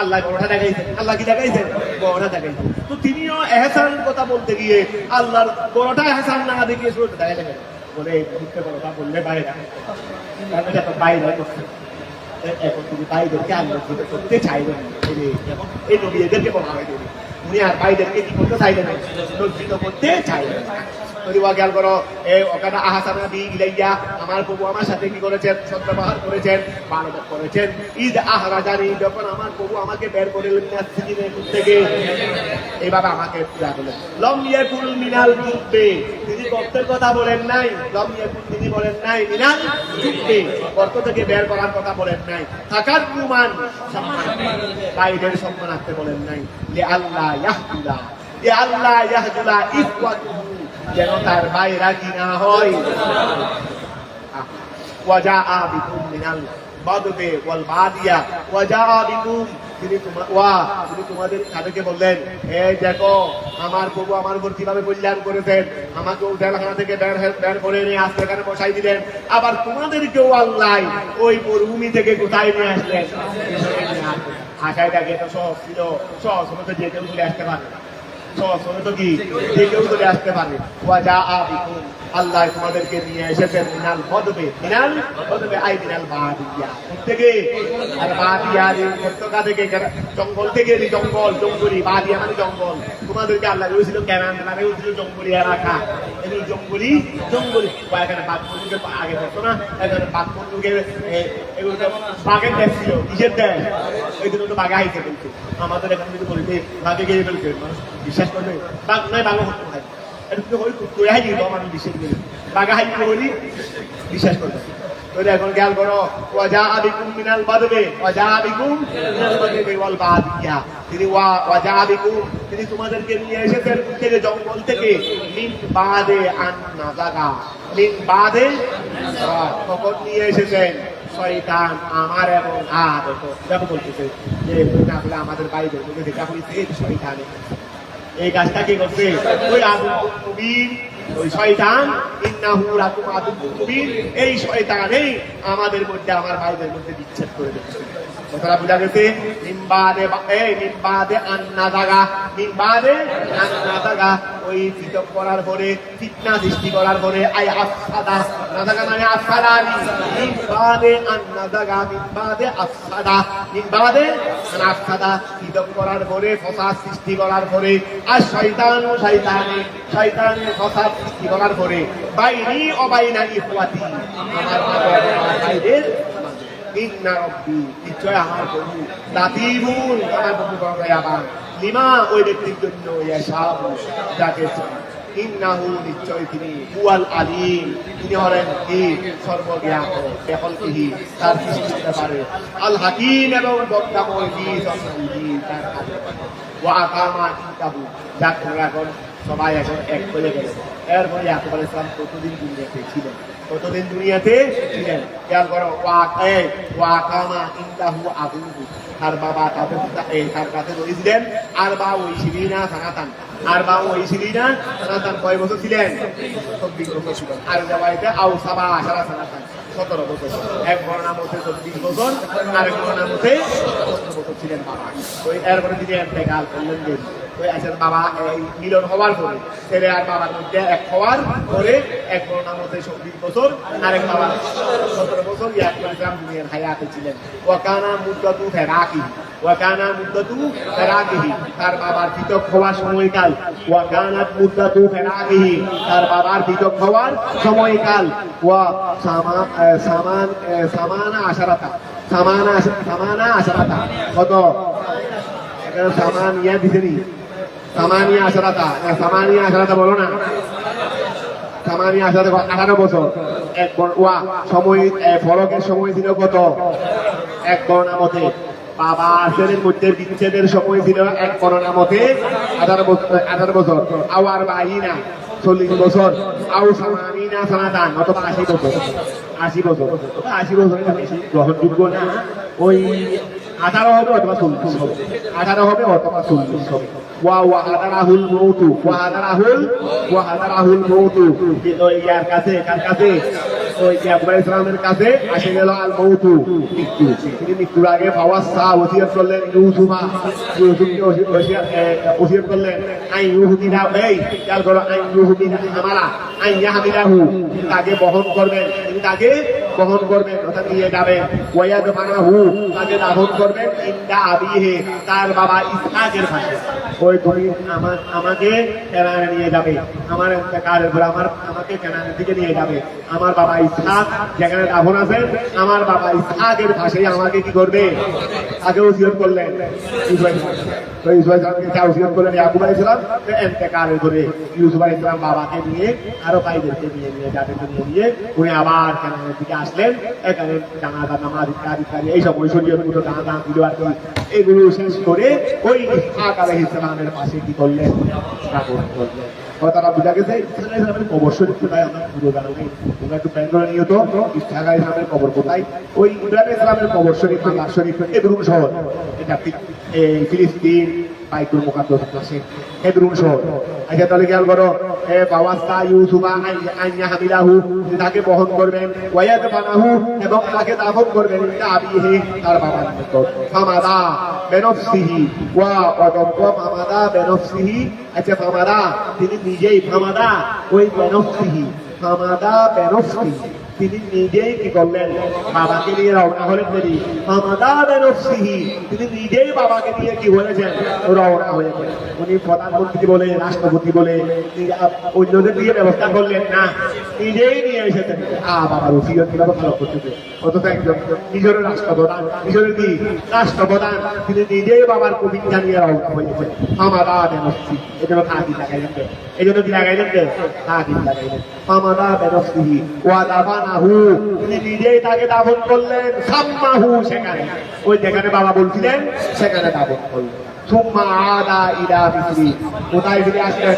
আল্লাহ বড়টা দেখাইছেন, আল্লাহ কি দেখাইছেন, বড়টা দেখাইছেন। তো তিনিও এহসানের কথা বলতে গিয়ে আল্লাহর বড়টা এহসান না দেখিয়ে ছোটটা দেখাই দেখেন, বলে বুঝতে বড়টা বললে বাইরে বাইরে করছে। এখন তুমি ভাইদেরকে আল্লাহ করতে চাইবেন, এই নবী এদেরকে বলা হয়, উনি আর ভাইদেরকে কি করতে চাইলেন, লজ্জিত করতে চাইলেন। খেয়াল করো, ওখানে আহসানা বি ইলাইয়া, আমার প্রভু আমার সাথে কি করেছেন, সদ্ব্যবহার করেছেন, ভালো করেছেন। ঈদ আহরাজানি, যখন আমার প্রভু আমাকে বের করলেন থেকে, এইভাবে আমাকে পূজা করলেন। লম ইয়াকুল মিনাল জুব্বে, তিনি গর্তের কথা বলেন নাই, লম ইয়াকুল তিনি বলেন নাই, মিনাল জুব্বে গর্ত থেকে বের করার কথা বলেন নাই, থাকার প্রমাণ সম্মান, বাইরের সম্মান রাখতে বলেন নাই। আল্লাহ ইয়াহদুলা, আল্লাহ ইয়াহদুলা ইফওয়াতুহু, যেন তার বাইরা কি না হয়। ওয়াজাআ বিকুম মিনাল বাদবে ওয়াল বাদিয়া, ওয়াজাআ বিকুম, তিনি তোমাদের তাদেরকে বললেন, এই দেখো আমার প্রভু আমার উপর কিভাবে কল্যাণ করেছেন, আমাকে জেলখানা থেকে বের করে নিয়ে আজকে এখানে বসাই দিলেন, আবার তোমাদেরকেও আল্লাহ ওই মরুভূমি থেকে কোথায় নিয়ে আসলেন, আশায় দেখে তো সহজ ছিল, সহজ হলে তো যে কেউ চলে আসতে পারে, সহজ হলে তো কি যে কেউ চলে আসতে পারে। ওয়াজাআ বিকুম, আল্লাহ তোমাদেরকে নিয়ে এসেছেন মিনাল বদবে, মিনাল বদবে আই মিনাল বাদিয়া থেকে, আর বাদিয়া উপত্যকা থেকে, জঙ্গল থেকে, জঙ্গলি বাদিয়া মানে জঙ্গল, তোমাদেরকে আল্লাহ বলেছিল কেরান মানে হচ্ছিল জঙ্গলি এলাকা, এগুলো জঙ্গলি এখানে বাঘপন্ডুকে আগে পড়তো না, এখানে বাঘপন্ডুকে এগুলো বাঘের দেশ ছিল, কিসের দেশ, ওই জন্য তো বাঘে হাইতে ফেলছে। আমাদের এখানে যদি বলি যে বাঘে গিয়ে ফেলছে, মানুষ বিশ্বাস করবে, বাঘ নয় বাঘ হতো হয়, এটা তো হয়তো বিশ্বাস করবে। তো এখন খেয়াল করো ওয়াজা আবিকুম মিনাল বাদবে ওয়াজা আবিকুম মিনাল বাদবে ওয়াল বাদিয়া তিনি ওয়াজা আবিকুম তিনি তোমাদেরকে নিয়ে এসেছেন থেকে জঙ্গল থেকে মিন বাদে আন নাজাগা মিন বাদে কখন নিয়ে এসেছেন শয়তান আমার এবং দেখো বলতেছে যে না বলে আমাদের বাইরের মধ্যে দেখা হয়েছে শয়তান এই কাজটা কি করছে ওই আদুল মুবিন ওই শয়তান ইন্নাহু লাকুম আদুল মুবিন এই শয়তানই আমাদের মধ্যে আমার ভাইদের মধ্যে বিচ্ছেদ করে দিচ্ছে কথাটা বুঝা গেছে নিম্বাদে আন্নাদাগা নিম্বাদে আন্নাদাগা ওই ফিতক করার পরে ফিতনা সৃষ্টি করার পরে আই আফসাদা নাদাগা মানে আফসাদানি নিম্বাদে আন্নাদাগা নিম্বাদে আফসাদা নিম্বাদে আফসাদা ফিতক করার পরে ফসাদ সৃষ্টি করার পরে আর শয়তানের ফসাদ সৃষ্টি করার পরে বাইনি অবাইনা ইখওয়াতি আমার ভাইদের ইন্না রব্বি নিশ্চয় আমার প্রভু লাতিফুন আমার প্রভু বড় দয়াবান লিমা ওই ব্যক্তির জন্য ইয়াশাউ যাকে ইন্নাহু নিশ্চয় তিনি হুয়াল আলিম তিনি হলেন কি সর্বজ্ঞাত বেখলকিহি তার সৃষ্টি করতে পারে আল হাকিম এবং বক্তাময় কি তার ওয়া আকামা ইনতাহু যাক এখন সবাই এখন এক হয়ে গেল এরপরে ইয়াকুব আলাইহিস সালাম কতদিন দুনিয়াতে ছিলেন কতদিন দুনিয়াতে ছিলেন খেয়াল করো ওয়াকামা ইনদাহু আবুহু তার বাবা তার কাছে রয়েছিলেন আরবা ওয়াইশিরিনা সানাতান কয় বছর ছিলেন 24 বছর ছিলেন আর জাওয়াইতে আও সাবা আশারা সানাতান 17 বছর এক বর্ণনা মতে 24 বছর আর এক বর্ণনা মতে 17 বছর ছিলেন বাবা ওই এরপরে তিনি ইন্তেকাল করলেন যে ওই আসেন বাবা এই মিলন হওয়ার পরে ছেলে আর বাবার মধ্যে এক হওয়ার পরে এক বর্ণনা মতে 24 বছর আরেক বাবা 17 বছর ইয়াকুব আলাইহিস সালাম দুনিয়ার হায়াতে ছিলেন ওয়াকানা মুদ্দাতু ফেরাকিহি তার বাবার পৃথক হওয়ার সময়কাল ওয়াকানাত মুদ্দাতু ফেরাকিহি তার বাবার পৃথক হওয়ার সময়কাল ওয়া সামানা আশারাতা কত এখানে সামানিয়া দিছেনি সামানিয়া আশারাতা বলো না সামানিয়া আশারাতা 18 বছর এক ওয়া সময় ফরকের সময় ছিল কত এক গণনা মতে বাবা ছেলের মধ্যে বিচ্ছেদের সময় ছিল এক গণনা মতে 18 বছর আওয়ার বাইনা 40 বছর আউ সামানিনা সানাতান অথবা 80 বছর 80 বছর বেশি গ্রহণযোগ্য না ওই 18 হবে অথবা 40 হবে 18 হবে অথবা 40 হবে ওয়াহাদারাহুল মউতু ওই ইয়ার কাছে কার কাছে ওই ইয়াকুব আলাইহিস সালামের কাছে আসে গেল আল মউতু মৃত্যু তিনি মৃত্যুর আগে ফাওয়াসা ওসিয়ত করলেন ইউসুফকে ওসিয়ত করলেন আই ইউহুদিনা এই খেয়াল করো আই ইউহুদিনা আমারা আই ইয়াহমিলাহু তাকে বহন করবেন অর্থাৎ নিয়ে যাবেন ওয়ায়াদ বানাহু তাকে দাফন করবেন ইন্দা আবিহে তার বাবা ইসহাকের পাশে ওই তুমি আমাকে কেনানে নিয়ে যাবে আমার ইন্তেকালের পর আমাকে কেনানের দিকে নিয়ে যাবে আমার বাবা ইসহাক যেখানে দাফন আছেন আমার বাবা ইসহাকের পাশেই আমাকে কি করবে তাকে ওসিয়ত করলেন ইয়াকুব আলাইহিস সালাম ইন্তেকালের পরে ইউসুফ আলাইহিস সালাম বাবাকে নিয়ে আরো ভাইদেরকে নিয়ে যাদেরকে নিয়ে উনি আবার কেনানের দিকে আসলেন এখানে জানাজা নামাজ ইত্যাদি এইসব ঐশ্বর্যগুলো দান দিল আর কি এগুলো শেষ করে ওই ইসহাক আলাইহিস সালামের পাশে কি করলেন স্থাপন করলেন কথাটা বোঝা গেছে ইসহাকের কবর শরীফ কোথায় আমরা পুরো জানো নেই তোমরা একটু প্ল্যান করে নিও তো ইসহাক আলাইহিস সালামের কবর কোথায় ওই ইব্রাহিম সালামের কবর শরীফ লাশ শরীফ হেব্রুন শহর এটা ফিলিস্তিন বাইতুল মুকাদ্দাস আছে হেব্রুন শহর আচ্ছা তাহলে খেয়াল করো বাওয়াস্তা ইউসুফা আইয়া হামিলাহু তাকে বহন করবেন ওয়ায়াদ বানাহু এবং তাকে দাফন করবেন আবিহি তার বাবার নিকট ফামাদা বেনফসিহি ফামাদা বেনফসিহি আচ্ছা ফামাদা তিনি নিজেই ফামাদা বেনফসিহি তিনি নিজেই কি করলেন বাবাকে নিয়ে রওনা হলেন তিনি নিজেই বাবাকে নিয়ে কি হয়েছেন রওনা হয়েছেন উনি প্রধানমন্ত্রী বলে রাষ্ট্রপতি বলে অন্যদের দিয়ে ব্যবস্থা করলেন না নিজেই নিয়ে এসেছেন বাবার ওসিয়ত কিভাবে ভালো করতেছে অথচ একজন নিজের রাষ্ট্রপ্রধান তিনি নিজেই বাবার কবিতা নিয়ে রওনা হয়েছেন আমাদা বেনফসি এটা কাজী দেখা যাচ্ছে এই জন্য কি লাগাইলেন যে তাকিদ লাগাইলেন ফামাদা বিনফসিহি ওয়া দাফানাহু তিনি নিজেই তাকে দাফন করলেন সাম্মাহু সেখানে ওই যেখানে বাবা বলছিলেন সেখানে দাফন করলেন সুম্মা আদা ইলা মিসরি কোথায় ফিরে আসলেন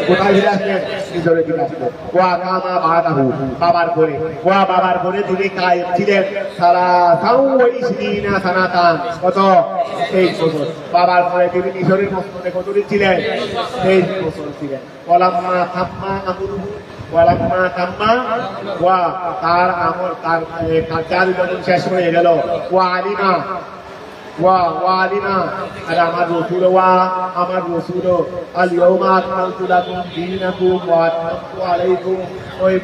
নিজরে ফিরে আসলেন ওয়া কামা বাদাহু বাবার পরে তিনি কায়েম ছিলেন সালাসাউ ওয়া ইসরিনা সানাতান কত 23 বছর বাবার পরে তিনি মিশরের মসনদে কতদিন ছিলেন 23 বছর ছিলেন ওয়ালাম্মা তাম্মা আমরুহু ওয়া তার আমল তার কাজ যখন শেষ হয়ে গেল ওয়া আলিমা আর আমার রসুল আল ইয়াউমা আকমালতু লাকুম দীনাকুম ওয়া আতমামতু আলাইকুম ওই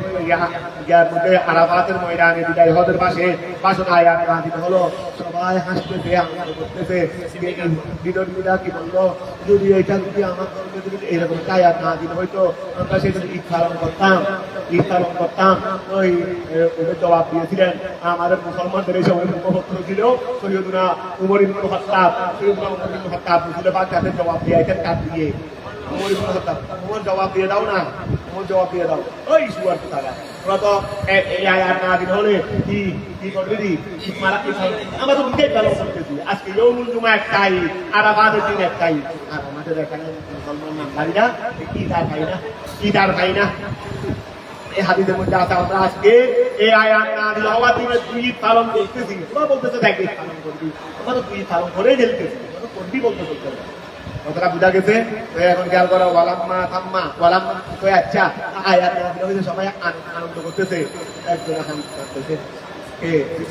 আরাফাতের ময়দানে বিদায় হজের পাশে ভাষণ আয়াত নাযিল হলো সবাই হাসতেছে আনন্দ করতেছে বিদর্মীরা কি বললো যদি আমার ধর্মে যদি এরকম আয়াত নাযিল হইতো আমরা সেটা ঈদ পালন করতাম ওই ওদের জবাব দিয়েছিলেন আমাদের মুসলমানদের এই সময় মুখপত্র ছিল সৈয়দুনা উমর ইবনে খাত্তাব রসুল পাক তাদের জবাব দিয়েছেন কাজ দিয়ে উমর জবাব দিয়ে দাও না ওই সুয়ার তারা ওরা তো এই আয়াত নাযিল হলে কি করবে আমরা তো নিজেই পালন করতেছি আজকে ইয়াউমুল জুমা একটাই আরাফাতের দিন একটাই আর আমাদের এখানে মুসলমান নামধারীরা ঈদ আর খাই না এই হাদিসের মধ্যে আছে আমরা আজকে এই আয়াত নাযিল হওয়ার দিনে ঈদ পালন করতেছি ওরা বলতেছে দেখ ঈদ পালন করবি আমরা তো ঈদ পালন করে ঢেলতেছি করবি বলতে কথাটা বুঝা গেছে এখন খেয়াল করো ওয়ালাম্মা থাম্মা ওয়ালাম্মা তো আচ্ছা আয়াত নাযিল হইছে সবাই আনন্দ করতেছে একজন হাদিস করতেছে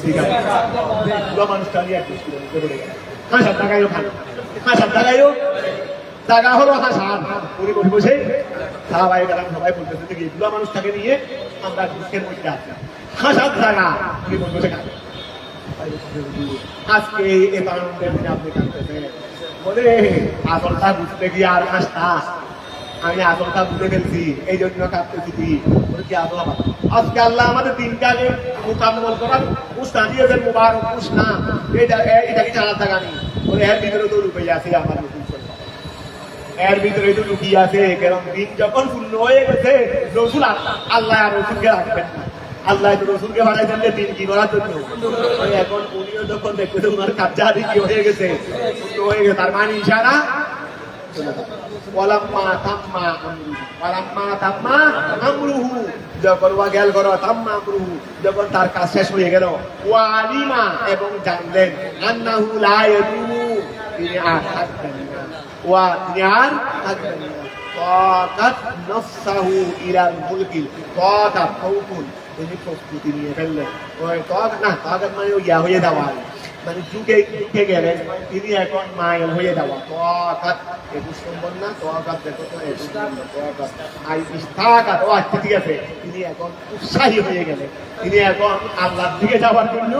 ঠিক আছে মানুষটা নিয়ে একটু বলে গেল হাসার টাকায়ও জায়গা হলো হাসান উনি বসে সাহাবায়ে কেরাম সবাই বলতেছে যে এগুলো মানুষটাকে নিয়ে আমরা দুঃখের মধ্যে আছি হাসার জায়গা উনি বসে কাঁদে আজকে এই আনন্দের দিনে আপনি কাঁদতেছেন বলে আসলটা বুঝতে গিয়ে আর হাসতা আমি আসলটা বুঝে ফেলছি এই জন্য কাঁদতেছি তুই কি আজকে আল্লাহ আমাদের দিনটাকে মোকাম্মল করার উস্তা দিয়েছেন মুবারক উস্তা এটা কি জানার জায়গা নেই বলে এর ভিতরে তো লুকিয়ে আছে আমার এর ভিতরে তো লুকিয়ে আছে কারণ দিন যখন পূর্ণ হয়ে গেছে রসুল আল্লাহ আর রসুলকে রাখবেন না আল্লাহ তো রসুলকে বানাইছেন যে দিন কি করার জন্য এখন উনিও যখন দেখতেছে ওনার কাজা কি হয়ে গেছে তার মানে ইশারা ওয়ালাম্মা তাম্মা আমরুহু যখন ওয়াগাল করো তাম্মা আমরুহু যখন তার কাজ শেষ হয়ে গেল ওয়া আলিমা এবং জানলেন আন্নাহু লা ইয়াদুমু তিনি আর থাকবেন না তিনি আর থাকবেন না তাকাত নফসাহু ইলাল মুলকি তাকাত ফাউকুন তিনি প্রস্তুতি নিয়ে ফেললেন ওই তাকাত মানে ইয়া হয়ে যাওয়া মানে ঝুঁকে গেলেন তিনি এখন মাইল হয়ে যাওয়া তাকাত 21 নম্বর না তাকাত দেখো তো 21 নম্বর তাকাত আই ইস্তাকাত ও আচ্ছা ঠিক আছে তিনি এখন উৎসাহী হয়ে গেলেন তিনি এখন আল্লাহর দিকে যাওয়ার জন্য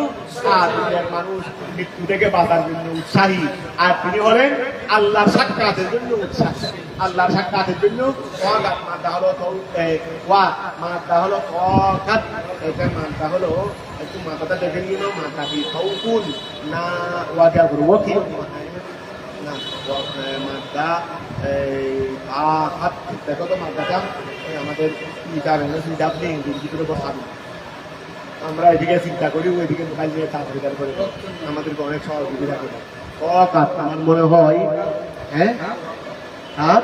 আর দুনিয়ার মানুষ মৃত্যু থেকে বাঁচার জন্য উৎসাহী আর তিনি হলেন আল্লাহর সাক্ষাতের জন্য উৎসাহী আল্লাহর সাক্ষাতের জন্য তাকাত মানটা হলো মানটা হলো তাকাত এটা মানটা হলো একটু মাথাটা দেখে নিয়ে নাও মাথা কি ফাউকুন না ওয়াজা করবো কি না মাথা হাত দেখো তো মাথাটা আমাদের চিন্তা নেই ভিতরে বসাবো আমরা এদিকে চিন্তা করি ওইদিকে মোবাইল নিয়ে কাজ বিচার করি আমাদেরকে অনেক সহযোগিতা করে আমার মনে হয় হ্যাঁ আর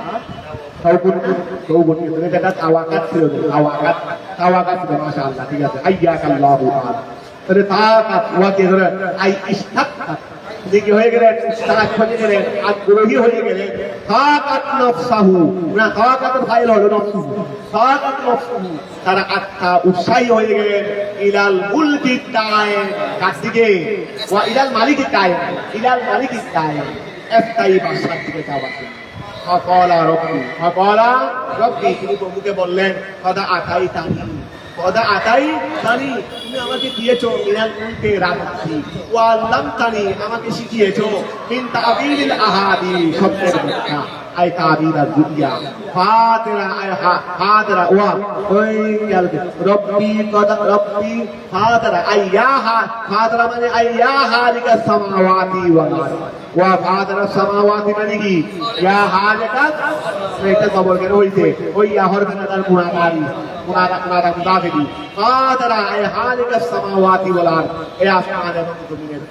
তাওয়াকাত ছিল মাশাআল্লাহ ঠিক আছে আইয়াকাল্লাহু তাআলা তাহলে তাকাত ওয়াকে ধরে আই ইস্তাকাত দেখি হয়ে গেলেন তারাক হয়ে গেলেন আগ্রহী হয়ে গেলেন তাকাত নফসাহু না তাকাত ফাইল হলো নফসুহু তাকাত নফসুহু তারা আত্মা উৎসাহী হয়ে গেলেন ইলাল মুলকি তাআলা কাছে ওয়া ইলাল মালিকি তাআলা একটাই বাসার দিকে যাওয়া ফাকালা রব্বি তিনি প্রভুকে বললেন কদা আতাই তানি তুমি আমাকে দিয়েছো মিনাল মুলকে রাজত্ব ওয়া আল্লামতানি আমাকে শিখিয়েছো মিন তাবিল আহাদি শব্দের ব্যাখ্যা আই তাবিল দুনিয়া ফাতিরা ওয়া ওই রব্বি ফাতিরা আইয়াহা ফাতিরা মানে আইয়াহা লিকা সামাওয়াতি ওয়াল আরদ ওয়া ফাদারাস সামাওয়াতি মানে কি ইয়া হালাকাত এটা খবর কেন হইছে ওই ইয়াহর কানাদার গুণাগারি গুণাগার মুদাফিদি ফাদারা আই হালাকাস সামাওয়াতি ওয়াল আরদ এই আসমান এবং জমিনের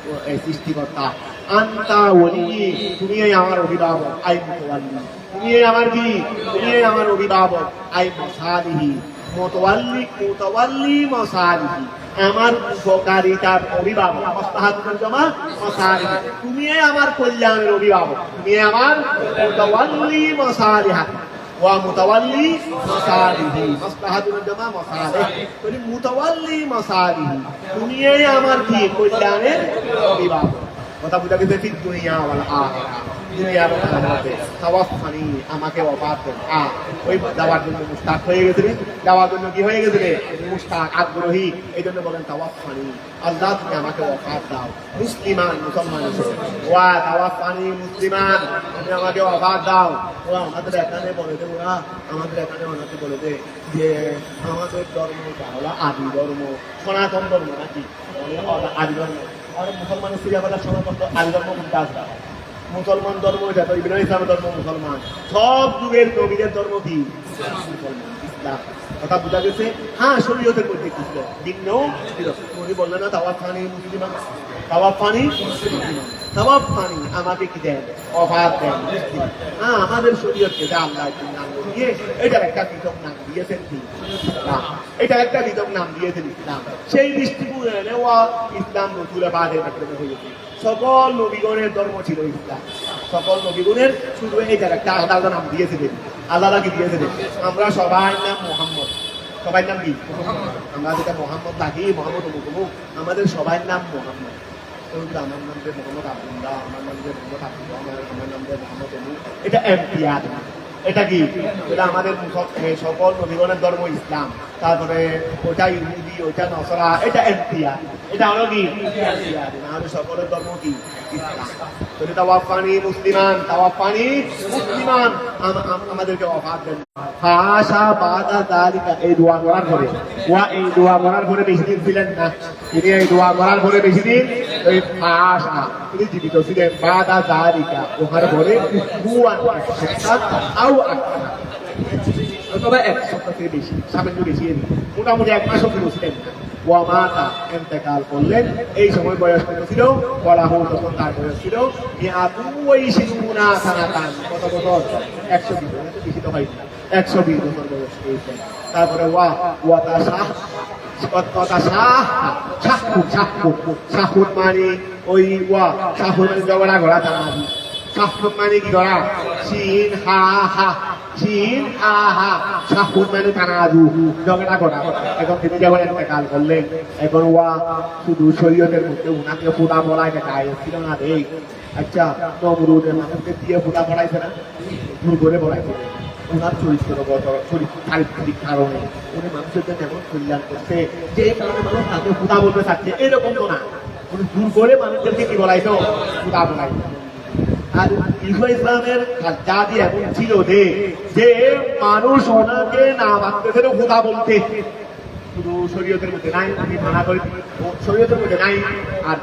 সৃষ্টিকর্তা আনতা ওয়ালি তুমি আমার অভিভাবক আই মুতাওয়াল্লি তুমি আমার কি তুমি আমার অভিভাবক আই মাসালিহি মুতাওয়াল্লি মাসালিহি আমার উপকারিতার অভিভাবক মাসলাহাতুল জামা মাসালিহি তুমি আমার কল্যাণের অভিভাবক তুমি আমার মুতাওয়াল্লি মাসালিহা ওয়া মুতাওয়াল্লি মাসালিহি মাসলাহাতুল জামা মাসালিহি তুমি মুতাওয়াল্লি মাসালিহি তুমি আমার কি কল্যাণের অভিভাবক কথা বুঝা গেছে ঠিক দুনিয়া ওয়াল আখিরা দুনিয়ার আখিরাতে তাওয়াফানি আমাকে ওয়াফাত দেন ওই যাওয়ার জন্য মুস্তাক হয়ে গেছিলেন যাওয়ার জন্য কি হয়ে গেছিলেন মুস্তাক আগ্রহী এই জন্য বলেন তাওয়াফানি আল্লাহ তুমি আমাকে ওয়াফাত দাও মুসলিমান মুসলমান ওয়া তাওয়াফানি মুসলিমান তুমি আমাকে ওয়াফাত দাও ওরা আমাদের এখানে বলে দে ওরা আমাদের এখানে ওনাকে বলে দে যে আমাদের ধর্ম হলো আদি ধর্ম সনাতন ধর্ম নাকি আদি ধর্ম আর মুসলমানের সিরিয়াবাদার সনাতন আদি ধর্ম কোনটা আছে মুসলমান ধর্ম এটা তো ইব্রাহিম ইসলামের ধর্ম মুসলমান সব যুগের নবীদের ধর্ম কি মুসলমান ইসলাম কথা বোঝা গেছে হ্যাঁ শরীয়তের মধ্যে কি ছিল ভিন্ন ছিল উনি বললেন না তাওয়াফানি মুসলিমান তাওয়াফানি মুসলিমান তাওয়াফানি আমাকে কি দেন অফাত দেন হ্যাঁ আমাদের শরীয়তকে যা আল্লাহ নাম দিয়ে এটার একটা পৃথক নাম দিয়েছেন কি ইসলাম এটা একটা পৃথক নাম দিয়েছেন ইসলাম সেই দৃষ্টিকোণে নেওয়া ইসলাম রসুলের বাদের মাধ্যমে হয়েছে সকল নবীগণের ধর্ম ছিল ইসলাম সকল নবীগণের শুধু এটার একটা আলাদা নাম দিয়েছিলেন আল্লাহ কি দিয়েছিলেন আমরা সবাই নাম মোহাম্মদ সবাই নাম কি আমরা যেটা মোহাম্মদ থাকি মোহাম্মদ অমুক আমাদের সবাই নাম মোহাম্মদ আমার নাম যে মোহাম্মদ আব্দুল্লাহ আমার নাম যে মোহাম্মদ আব্দুল্লাহ আমার নাম যে মোহাম্মদ অমুক এটা এমতিয়াজ এটা কি এটা আমাদের সকল নবীগণের ধর্ম ইসলাম তারপরে ওটা ইহুদি ওটা নসরা এটা এমতিয়াজ এটা হলো কি আমাদের সকলের ধর্ম কি ইসলাম তাহলে তাওয়াফানি মুসলিমান তাওয়াফানি মুসলিমান আমাদেরকে ওয়াফাত দেন ফাশা বাদা যালিকা এই দোয়া করার পরে ওয়া এই দোয়া করার পরে বেশি দিন ছিলেন না তিনি এই দোয়া করার পরে বেশি দিন ওই ফাশা তিনি জীবিত ছিলেন বাদা যালিকা ওখার পরে হুয়ান আও অথবা এক সপ্তাহ থেকে বেশি সামান্য বেশি মোটামুটি এক মাসও ছিলেন ওয়া মাতা ইন্তেকাল করলেন এই সময় বয়স কত ছিল বলা হোক তখন তার বয়স ছিল কত বছর 120 বেশি তো হয় 120 বছর বয়স হয়েছেন তারপরে শাহুদ মানে ওই শাহুদ মানে জগড়া ঘোড়া তানাদি শাহুদ মানে কি ঘোড়া সিন হা হা চীন আহা শাহুদ মানে তানাজু ঝগড়া করা এখন তিনি যখন ইন্তেকাল করলেন এখন ওয়া শুধু শরীয়তের মধ্যে উনাকে ফুটা বলায় গায়ে ছিল না রে আচ্ছা নমরুদের মানুষকে দিয়ে ফুটা পড়াইছে না ভুল করে পড়াইছে ওনার চরিত্রগত চারিত্রিক কারণে উনি মানুষের জন্য এমন কল্যাণ করছে যে কারণে মানুষ তাকে ফুটা বলতে থাকছে এরকম তো না উনি ভুল করে মানুষদেরকে কি বলাইতো ফুটা বলাইতো আর ইসলামের জাতি এমন ছিল যে মানুষ ওনাকে না মানতে খোদা বলতে শুধু শরীয়তের মধ্যে নাই আমি মানা করি শরীয়তের মধ্যে নাই আর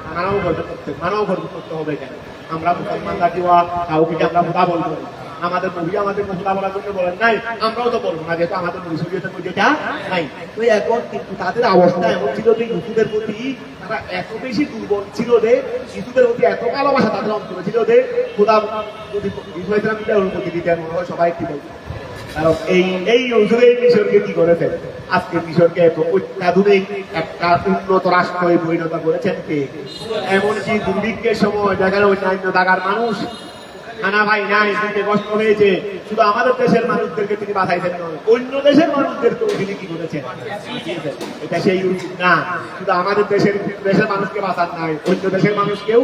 মানাও করতে হবে কেন আমরা মুসলমান জাতি কাউকে আমরা খোদা বলবো আমাদের নবী আমাদের খোদা বলার জন্য বলেন নাই আমরাও তো বলবো না যেহেতু আমাদের নবী শরীয়তের মধ্যে এটা নাই তো এখন কিন্তু তাদের অবস্থা এমন ছিল যে ইউসুফের প্রতি তারা এত বেশি দুর্বল ছিল যে ইউসুফের প্রতি এত ভালোবাসা তাদের অন্তরে ছিল যে খোদা যদি ইসমাইল ইসলাম অনুমতি দিতেন মনে হয় সবাই কি বলতো কারণ এই ইউসুফের মিশরকে কি করেছেন আজকে মিশরকে এত অত্যাধুনিক একটা উন্নত রাষ্ট্রে পরিণত করেছেন কে এমনকি দুর্ভিক্ষের সময় যেখানে অন্যান্য জায়গার মানুষ খানা ভাই নাই দিতে কষ্ট হয়েছে শুধু আমাদের দেশের মানুষদেরকে তিনি বাঁচাইছেন নয় অন্য দেশের মানুষদেরকেও তিনি কি করেছেন এটা সেই ইউসুফ না শুধু আমাদের দেশের মানুষকে বাঁচান নাই অন্য দেশের মানুষকেও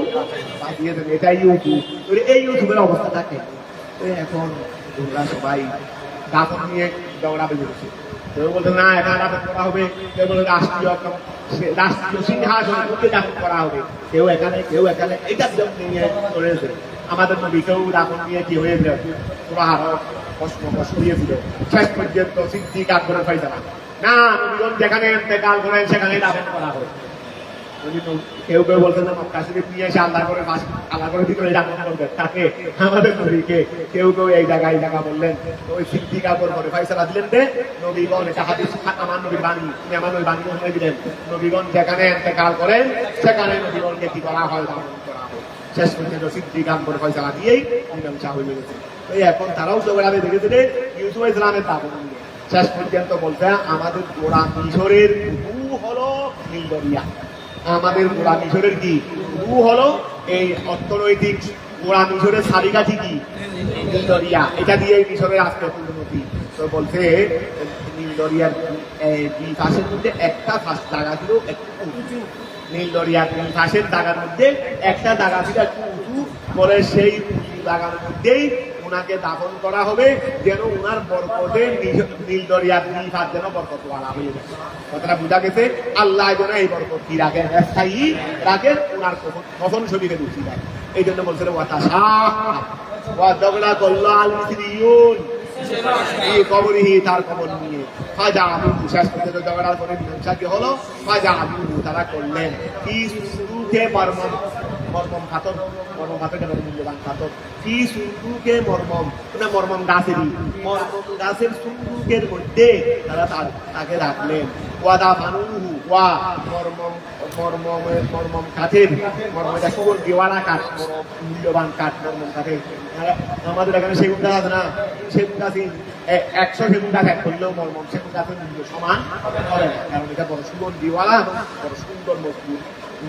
বাঁচিয়েছেন এটাই ইউসুফ এই ইউসুফের অবস্থা থাকে এখন তোমরা সবাই দাফন নিয়ে ঝগড়া বেজেছে কেউ বলতে না এটা দাফন করা হবে কেউ বলে রাষ্ট্রীয় সিংহাসনের মধ্যে দাফন করা হবে কেউ এখানে এটার জন্য নিয়ে চলেছে আমাদের নবীকেও দাফন নিয়ে কি হয়েছিল পুরো আরো কষ্ট হয়েছিল শেষ পর্যন্ত সিদ্ধি কাজ করে ফাইতে না নবীগণ যেখানে ইন্তেকাল করেন সেখানে দাফন করা হয় কেউ কেউ বলছেন যে মক্কা শরীফ নিয়ে এসে আল্লাহ করে ভিতরে জান্নাত করবে তাকে আমাদের নবীকে কেউ কেউ এই জায়গা বললেন। তো ওই সিদ্দিক আকবর করে ফয়সালা দিলেন যে নবীগণ, এটা হাদিস আমার নবীর বাণী, তিনি আমার নবীর বাণী শুনে দিলেন, নবীগণ যেখানে ইন্তেকাল করেন সেখানে নবীগণকে কি করা হয়, দাফন করা হয়। শেষ পর্যন্ত সিদ্দিক আকবর ফয়সালা দিয়েই মীমাংসা হয়ে গেছে। তো এখন তারাও ঝগড়াতে দেখেছে যে ইউসুফ ইসলামের দাফন নিয়ে শেষ পর্যন্ত বলতে আমাদের গোড়া মিশরের গুরু হলো নীল দরিয়া। আমাদের গোড়া মিশরের কি গুরু হলো এই অর্থনৈতিক গোড়া মিশরের চাবিকাঠি কি নীল দরিয়া। এটা দিয়ে মিশরের আজকে উন্নতি। তো বলছে নীল দরিয়ার দুই পাশের মধ্যে একটা জায়গা ছিল একটু উঁচু, নীল দরিয়ার দুই পাশের জায়গার মধ্যে একটা জায়গা ছিল একটু উঁচু, পরে সেই জায়গার মধ্যেই ওনাকে দাফন করা হবে, যেন ওনার বরকতে নীল দরিয়ার দুই পাশ যেন বরকতওয়ালা হয়ে যায়। কথাটা বোঝা গেছে? আল্লাহ যেন এই বরকত কি রাখেন, স্থায়ী রাখেন, ওনার কফন শরীরে ঢুকিয়ে দেয়। এই জন্য বলছেন ঝগড়া করলো আল মিসরিয়ুন কবরিহি, তার কবর নিয়ে ফাজা আবু শেষ পর্যন্ত ঝগড়ার পরে মীমাংসা কি হলো, ফাজা আবু তারা করলেন কি সুন্দুকে মর্মম খাতর, মর্মম খাতর কেন মূল্যবান খাতর, কি সুন্দুকে মর্মম, মানে মর্মম গাছেরই, মর্মম গাছের সুন্দুকের মধ্যে তারা তাকে রাখলেন। ওয়াদা ফানুহু ওয়া মর্মম কাঠের, মর্মটা সুবল দেওয়ালা কাঠ, মূল্যবান কাঠ মর্মম কাঠের। আমাদের এখানে সেগুন গাছ আছে না, সেগুন গাছে 100 সেগুন গাছ এক করলেও মর্মম সেগুন গাছের মূল্য সমান হবে না, কারণ এটা বড় সুবল দেওয়ালা এবং বড় সুন্দর মজবুত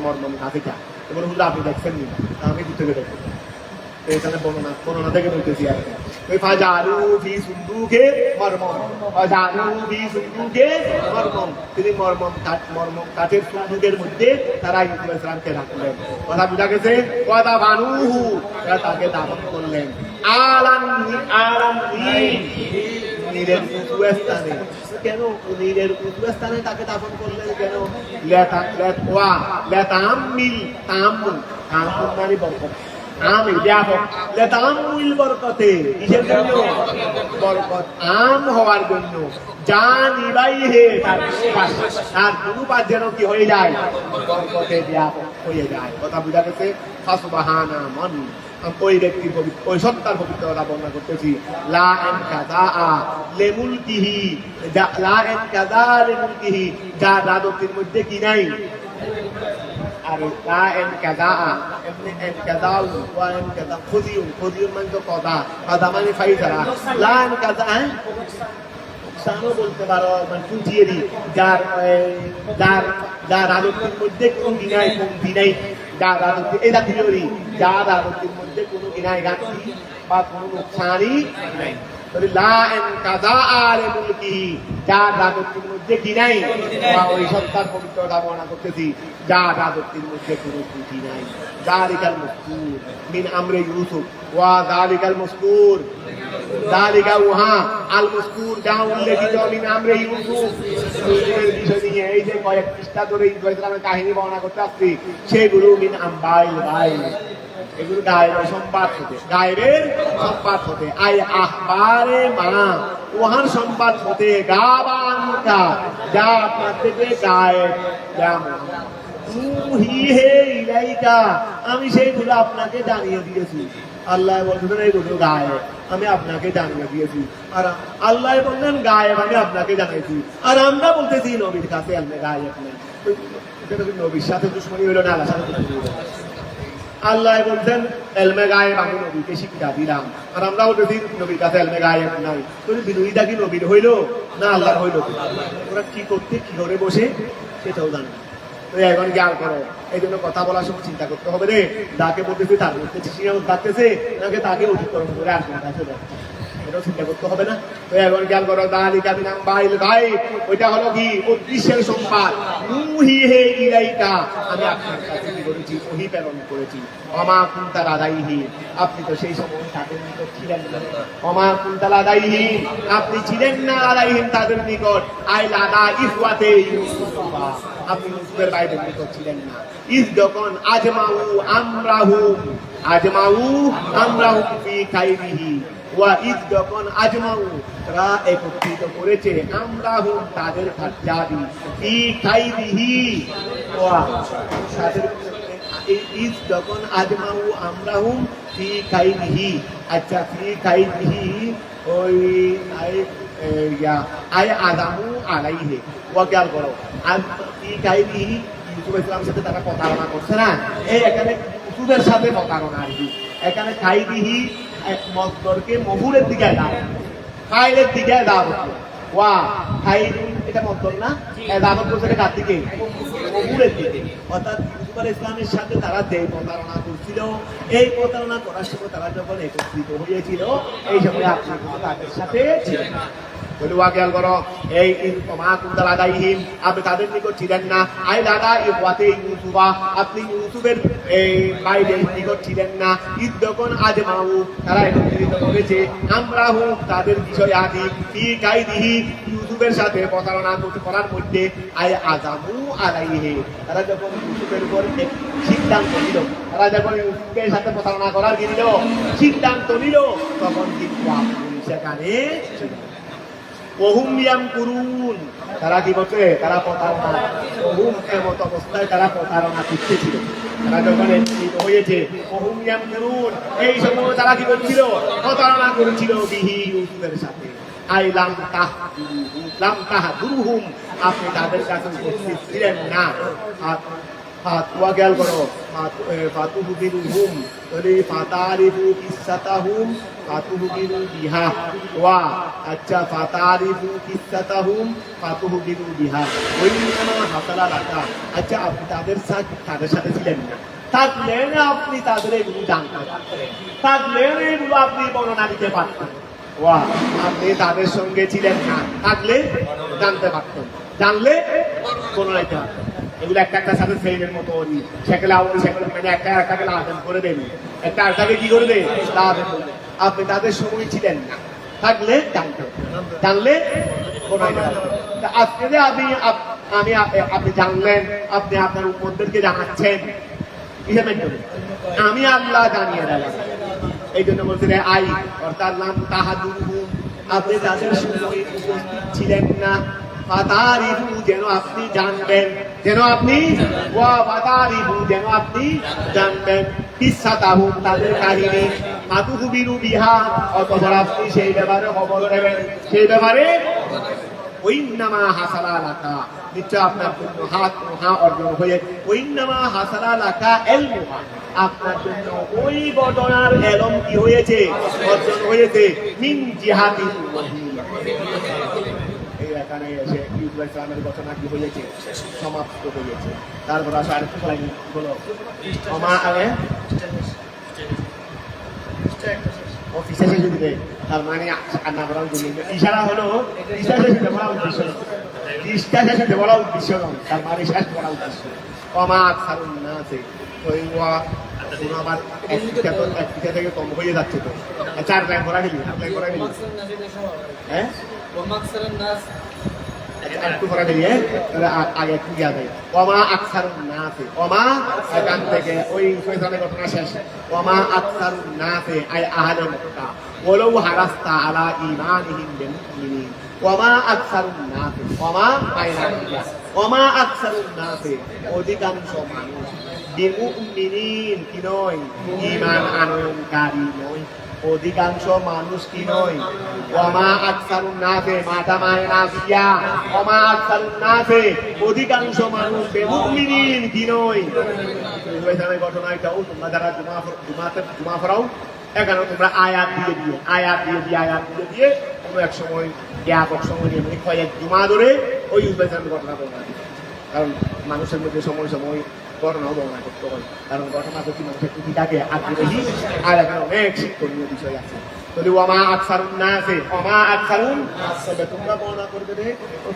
মর্মম গাছ। এটা এবার হুজুর আপনি দেখছেন নি, আমি দূর থেকে দেখবো। এখানে বর্ণনা থেকে বলতেছি আর কি। ওই ফাজালু ফি সুন্দুকে মর্মম, ফাজালু ফি সুন্দুকে মর্মম, তিনি মর্মম কাঠের সুন্দুকের মধ্যে তারা ইউসুফ ইসলামকে রাখলেন। কথা বুঝা গেছে? ওয়াদা বানুহু, তাকে দাফন করলেন আলান নীরের উঁচু স্থানে। কেন নীরের উঁচু স্থানে তাকে দাফন করলেন? কেন? মানে বরকত, আমের ব্যাপক লেতামুল বরকতে, কিসের জন্য? বরকত আম হওয়ার জন্য। যা নিবাই হে তার দুপাশ যেন কি হয়ে যায়, বরকতে ব্যাপক হয়ে যায়। কথা বুঝা গেছে? ফাসুবহানা মান, ওই ব্যক্তির ওই সত্তার পবিত্রতা বর্ণনা করতেছি। লা ইনকাদা লিমুলকিহি, লা ইনকাদা লিমুলকিহি, যার রাজত্বের মধ্যে কি নাই। আর লা ইনকাদা এমনি ইনকাদাউ ওয়া ইনকাদা খুদিউন মানে তো কথা মানে ফাইসারা। লা ইনকাদা সানো বলতে পারো, মানে ফুটিয়ে দি, যার রাজত্বের মধ্যে কোন দিনাই যার রাজত্ব, এটা থিওরি, যার রাজত্বের মধ্যে কোনো দিনাই ঘাটতি বা কোনো নোকসানই নাই। লা ইনকাদা লিমুলকিহি, যার রাজত্বের মধ্যে কি নাই, ওই সত্তার পবিত্রতা বর্ণনা করতেছি, যার রাজত্বের মধ্যে কোনো ত্রুটি নাই। যালিকাল মাযকুর মিন আমরি ইউসুফ ওয়া যালিকাল মাযকুর, যালিকা ওহা আল মাযকুর, যা উল্লেখিত মিন আমরি ইউসুফ, ইউসুফের বিষয় নিয়ে এই যে কয়েক পৃষ্ঠা ধরে ইউসুফ ইসলামের কাহিনী বর্ণনা করতে আসছি, সেগুলো মিন আমবাইল গায়ব, এগুলো গায়েবের সংবাদ হতে আই আখবারে মা, ওহার সংবাদ হতে গাবানকা, যা আপনার থেকে গায়েব, যেমন হে ইলাইকা, আমি সেইগুলো আপনাকে জানিয়ে দিয়েছি। আল্লাহ বলছেন এইগুলো গায়েব, আমি আপনাকে জানিয়ে দিয়েছি। আর আল্লাহ বললেন গায়েব, আমি আপনাকে জানাইছি। আর আমরা বলতেছি নবীর কাছে আল্লাহ গায়েব নেই। নবীর সাথে দুশ্মনী হইল না, আল্লাহর সাথে দুশ্মনী হইল। আল্লাহ বলছেন এলমে গায়েব আমি নবীকে শিক্ষা দিলাম, আর আমরা বলতেছি নবীর কাছে এলমে গায়েব নাই। বিনয়ীটা কি নবীর হইল না আল্লাহর হইল? ওরা কি করতে কি করে বসে সেটাও জানে। এখন জ্ঞান করো, এই জন্য কথা বলার সময় চিন্তা করতে হবে রে, যাকে বলতেছি তার বলতেছি ডাকতেছে নাকি তাকে অতিক্রম করে আর কোন কাছে যাচ্ছে, এটাও চিন্তা করতে হবে না? তো এখন জ্ঞান করো, দালিকা বিনাম বাইল গাই, ওইটা হলো কি অদৃশ্যের সংবাদ। নুহি হে ইলাইকা, আমি আপনার কাছে কি করেছি, ওহী প্রেরণ করেছি। অমা কুনতা লাদাইহি, আপনি তো সেই সময় তাদের নিকট ছিলেন না। অমা কুনতা লাদাইহি, আপনি ছিলেন না লাদাইহিম তাদের নিকট। আই লাদা ইফওয়াতে ইউসুফ, আপনি ইউসুফের ভাইদের নিকট ছিলেন না। ইস যখন আজমাউ আমরাহু ফি কাইরিহি, ওয়া ইদ যখন আজমাউ তারা একত্রিত করেছে আমরা হুম তাদের কার্যাদি ফি কাইদিহি ওয়া তাদের ইদ যখন আজমাউ আমরা হুম ফি কাইদিহি আচ্ছা ফি কাইদিহি ওই আই আদামু আলাইহি ওয়া খেয়াল করো আর ফি কাইদিহি ইউসুফ ইসলামের সাথে তারা প্রতারণা করছে না এই এখানে ইউসুফের সাথে প্রতারণা আর কি এখানে কাইদিহি মজদরকে মহুরের দিকে দাও ফাইলের দিকে দাও ওয়া ফাইল এটা মজদর না দাবত করছে কার দিকে মহুরের দিকে অর্থাৎ ইউসুফ আলাইহিস ইসলামের সাথে তারা যে প্রতারণা করছিল এই প্রতারণা করার সময় তারা যখন একত্রিত হয়েছিল এই সময় আপনি তাদের সাথে ছিলেন বলি ওয়া খেয়াল করো এই মা কুন্দা লাগাইহিম আপনি তাদের নিকট ছিলেন না আই দাদা ইউয়াতে ইউসুফা আপনি ইউসুফের এই বাইরের নিকট ছিলেন না ঈদ যখন আজমাউ তারা একত্রিত করেছে আমরা হুম তাদের বিষয় আদি ফি কাইদিহি ইউসুফের সাথে প্রতারণা করার মধ্যে আই আজামু আলাইহি তারা যখন ইউসুফের উপর এক সিদ্ধান্ত নিল তারা যখন ইউসুফের সাথে প্রতারণা করার কি নিল সিদ্ধান্ত নিল তখন কিন্তু আপনি সেখানে ওহুম ইয়ামকুরুন তারা কি করছে তারা প্রতারণা ওহুম এমত অবস্থায় তারা প্রতারণা করতেছিল তারা যখন একত্রিত হয়েছে ওহুম ইয়ামকুরুন এই সময় তারা কি করছিল প্রতারণা করেছিল বিহি ইউসুফের সাথে আই লাম তাহদুরহুম আপনি তাদের কাছে উপস্থিত ছিলেন না ওয়া খেয়াল করো ফাতুহুবিরুহুম বলি ফাতারিফু কিসাতাহুম ফাতুহুবিরু বিহা ওয়া আচ্ছা ফাতারিফু কিসাতাহুম ফাতুহুবিরু বিহা ওই না হাসালা রাখা আচ্ছা আপনি তাদের সাথে ছিলেন না থাকলেন আপনি তাদের এগুলো জানতে পারতেন থাকলেন এগুলো আপনি বর্ণনা দিতে পারতেন ওয়া আপনি তাদের সঙ্গে ছিলেন না থাকলে জানতে পারতেন জানলে বর্ণনা দিতে পারতেন এগুলো একটা সাথে ফ্রেমের মতো সেগুলো মানে একটাকে লাভেন করে দেবে একটা আরেকটাকে কি করে দেবে লাভেন করবে আপনি তাদের সময় ছিলেন না থাকলে জানলে আজকে যে আপনি জানলেন আপনি আপনার উপরদেরকে জানাচ্ছেন কিসের আমি আল্লাহ জানিয়ে দিলাম এই জন্য বলছেন আই অর্থাৎ নাম তাহাদুরহুম আপনি তাদের সময় উপস্থিত ছিলেন না ফাতারিফু যেন আপনি জানবেন যেন আপনি ওয়া ফাতারিফু যেন আপনি জানবেন কিসাতাহুম তাদের কাহিনী ফাতুহুবিরু বিহা অতঃপর আপনি সেই ব্যাপারে খবর নেবেন সেই ব্যাপারে ওইন্নামা হাসালা লাকা নিশ্চয় আপনার জন্য হা অর্জন হয়ে ওইন্নামা হাসালা লাকা ইলমুহা আপনার জন্য ওই ঘটনার এলম কি হয়েছে অর্জন হয়েছে মিন জিহাদিল ওয়াহি এখানে এসে ইউসুফ ইসলামের ঘটনা কি হয়েছে সমাপ্ত হয়েছে তারপর আসে আরেকটু বলো আমা আগে অফিসে শেষ দিবে তার মানে আন্না করার জন্য ইশারা হলো ইশারা শেষ বলা উদ্দেশ্য ইশারা শেষ বলা উদ্দেশ্য তার মানে শেষ করা উদ্দেশ্য আমা আকসারুন নাসে ওই ওয়া আবার একটা থেকে কম হয়ে যাচ্ছে তো চার লাইন করা গেলি হ্যাঁ একটু করা গেলি আগে একটু গিয়া দেয় অমা আকসারুন নাসে অমা এখান থেকে ওই শয়তানের ঘটনা শেষ অমা আকসারুন নাসে আই আহলে মক্কা ওয়ালাউ হারাস্তা আলা ঈমানিহিম বিল মুমিনিন ওমা আকসারুন নাসে ওমা বাইনা ওমা আকসারুন নাসে অধিকাংশ মানুষ বিল মুমিনিন কি নয় ঈমান আনয়নকারী নয় অধিকাংশ মানুষ কি নয় ওমা আকসারুন নাসে মাতা মায় নাফিয়া ওমা আকসারুন নাসে অধিকাংশ মানুষ মুমিনিন কি নয় এই ঘটনা এটাও তোমরা যারা জুমা পড়াও এখানে তোমরা আয়াত দিয়ে কোনো এক সময় ব্যাপক সময় নিয়ে মানে কয়েক জুমা ধরে ওই ইউসুফের ঘটনা বর্ণনা দিবে কারণ মানুষের মধ্যে সময় ঘটনাও বর্ণনা করতে হয় কারণ ঘটনা প্রতি মানুষের প্রতিটাকে আগ্রহী আর এখানে অনেক শিক্ষণীয় বিষয় আছে যদি ওমা আকসারুন নাসে ওমা আকসারুন তবে তোমরা বর্ণনা করবে যে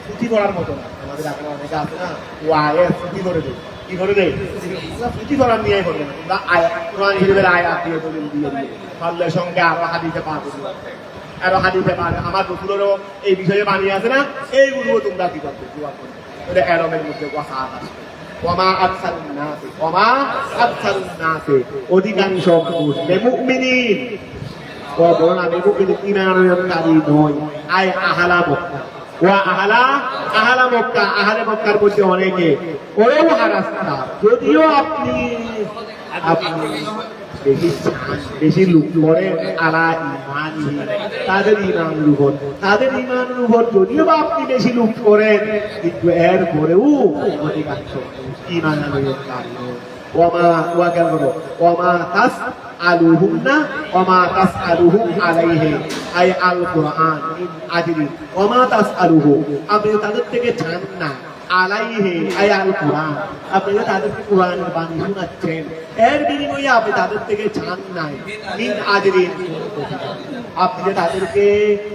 পুঁথি পড়ার মতো না আমাদের এখন অনেকে আছে না ও আয়াত পুঁথি করে দেয় কি করে দেয় পুঁথি পড়ার নিয়ে করবে না তোমরা কোরআন শরীফের আয়াত দিয়ে দলিল দিয়ে পারলে সঙ্গে আরো হাদিসে পাবে আরো হাদিসে পাবে আমার রসুলেরও এই বিষয়ে বানিয়ে আছে না এইগুলো তোমরা কি করবে দোয়া করবে ওটা এরমের মধ্যে কথা আসবে ওমা আকসারুন নাসে অধিকাংশ মানুষ মুমিনিন বলেন আমি কিন্তু ইমানকারী নই আয় আহলা মক্কা ওয়া আহলা মক্কা আহলে মক্কার মধ্যে অনেকে ওরেও হারাস্তা যদিও আপনি বেশি লুক করে আলা ইমান তাদের ইমানের উপর যদিও বা আপনি বেশি লুক করেন কিন্তু এর পরেও অধিকাংশ ইমান ওমা তাস আলুহুন্না ওমা তাস আলুহুম আলাইহি আই আল কুরআন আজরি ওমা তাস আলুহু আপনি তাদের থেকে চান না আলাইহি আই আল কুরআন আপনি তাদেরকে কোরআনের বাণী শোনাচ্ছেন এর বিনিময়ে আপনি তাদের থেকে চান নাই মিন আজরি আপনি যে তাদেরকে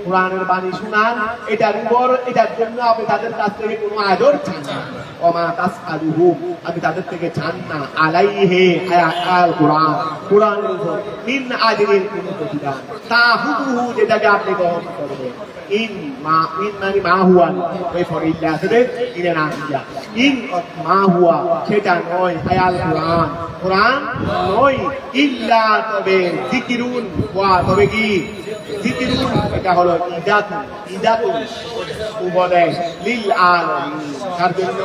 কোরআনের বাণী শোনান এটার জন্য আপনি তাদের কাছ থেকে কোনো আদর চান না ওমা তাসআলুহু আপনি তাদের থেকে চান না আলাইহি আল কোরআন কোরআনের উপর মিন আজরিন কোনো প্রতিদান তাহুদুহু যেটাকে আপনি গ্রহণ করবেন ইন মানে মা হুয়া ওই ফরিল্লা আছে ইনে না দিয়া ইন মা হুয়া সেটা নয় আয়াল কোরআন নয় ইল্লা তবে যিকিরুন ওয়া তবে কি যিকিরুন এটা হলো ইদাতুন উপদেশ লিল আলামিন তার জন্য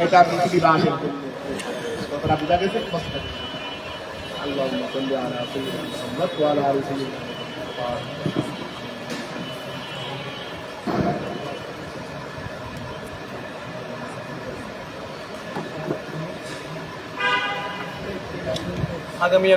এটা পৃথিবীবাসীর জন্য কথাটা বুঝা গেছে আল্লাহুম্মা সাল্লি আলা সাইয়্যিদিনা মুহাম্মদ ওয়া আলা আলি সাইয়্যিদিনা আগামী